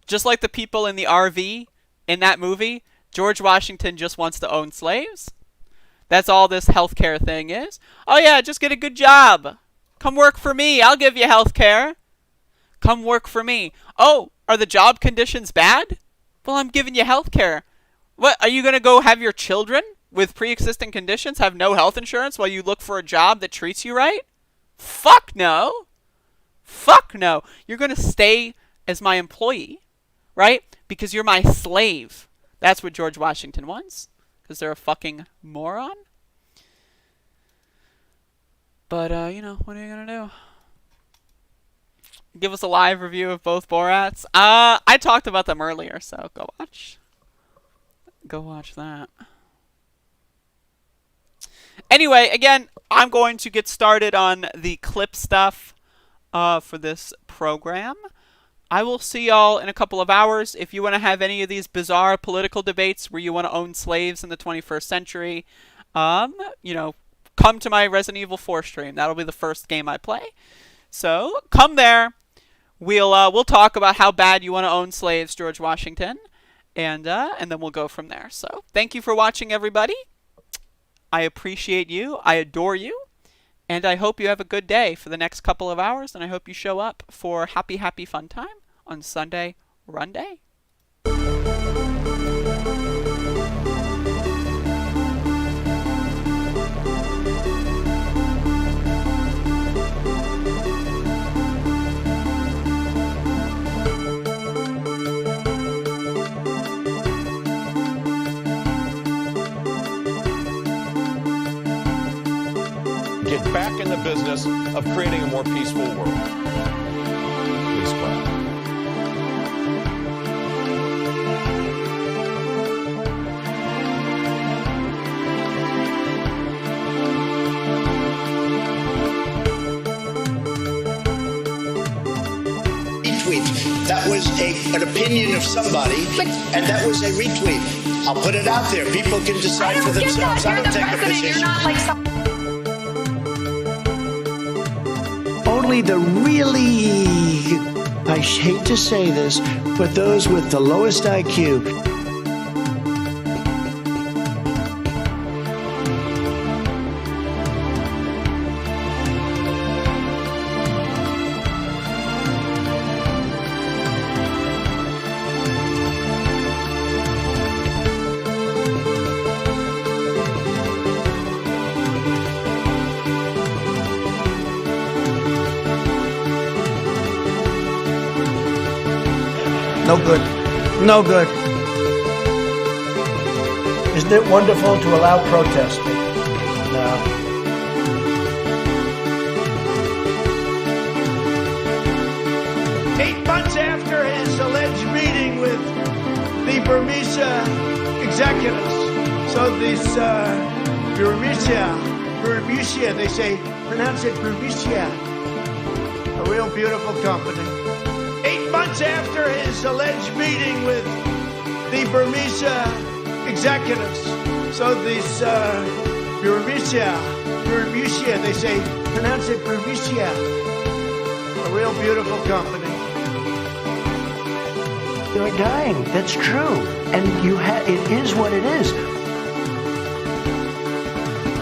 G: Just like the people in the RV in that movie, George Washington just wants to own slaves. That's all this healthcare thing is. Oh yeah, just get a good job. Come work for me. I'll give you health care. Come work for me. Oh, are the job conditions bad? Well, I'm giving you health care. What, are you going to go have your children with pre-existing conditions have no health insurance while you look for a job that treats you right? Fuck no. Fuck no. You're going to stay as my employee, right? Because you're my slave. That's what George Washington wants. Because they're a fucking moron. But, you know, what are you going to do? Give us a live review of both Borats. I talked about them earlier, so go watch. Go watch that. Anyway, again, I'm going to get started on the clip stuff for this program. I will see y'all in a couple of hours. If you want to have any of these bizarre political debates where you want to own slaves in the 21st century, you know, come to my Resident Evil 4 stream. That'll be the first game I play. So come there. We'll talk about how bad you want to own slaves, George Washington, and then we'll go from there. So thank you for watching, everybody. I appreciate you. I adore you. And I hope you have a good day for the next couple of hours. And I hope you show up for Happy Happy Fun Time on Sunday Run Day.
D: Get back in the business of creating a more peaceful world. Please clap.
A: Retweet. That was an opinion of somebody, and that was a retweet. I'll put it out there. People can decide for themselves. I don't take a position. You're not like only the really I hate to say this, but those with the lowest IQ. No good. No good. Isn't it wonderful to allow protesting? No. Eight months after his alleged meeting with the Burmese executives, so this Burmese, they say, pronounce it Burmese, a real beautiful company. 8 months after his alleged meeting with the Burmese executives, so this Burmese, they say, pronounce it Burmese, a real beautiful company.
L: You're dying. That's true, and it is what it is.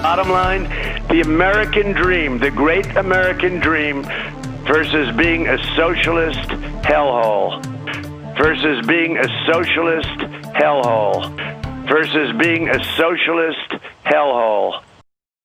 C: Bottom line, the American dream, the great American dream, versus being a socialist hellhole. Versus being a socialist hellhole. Versus being a socialist hellhole.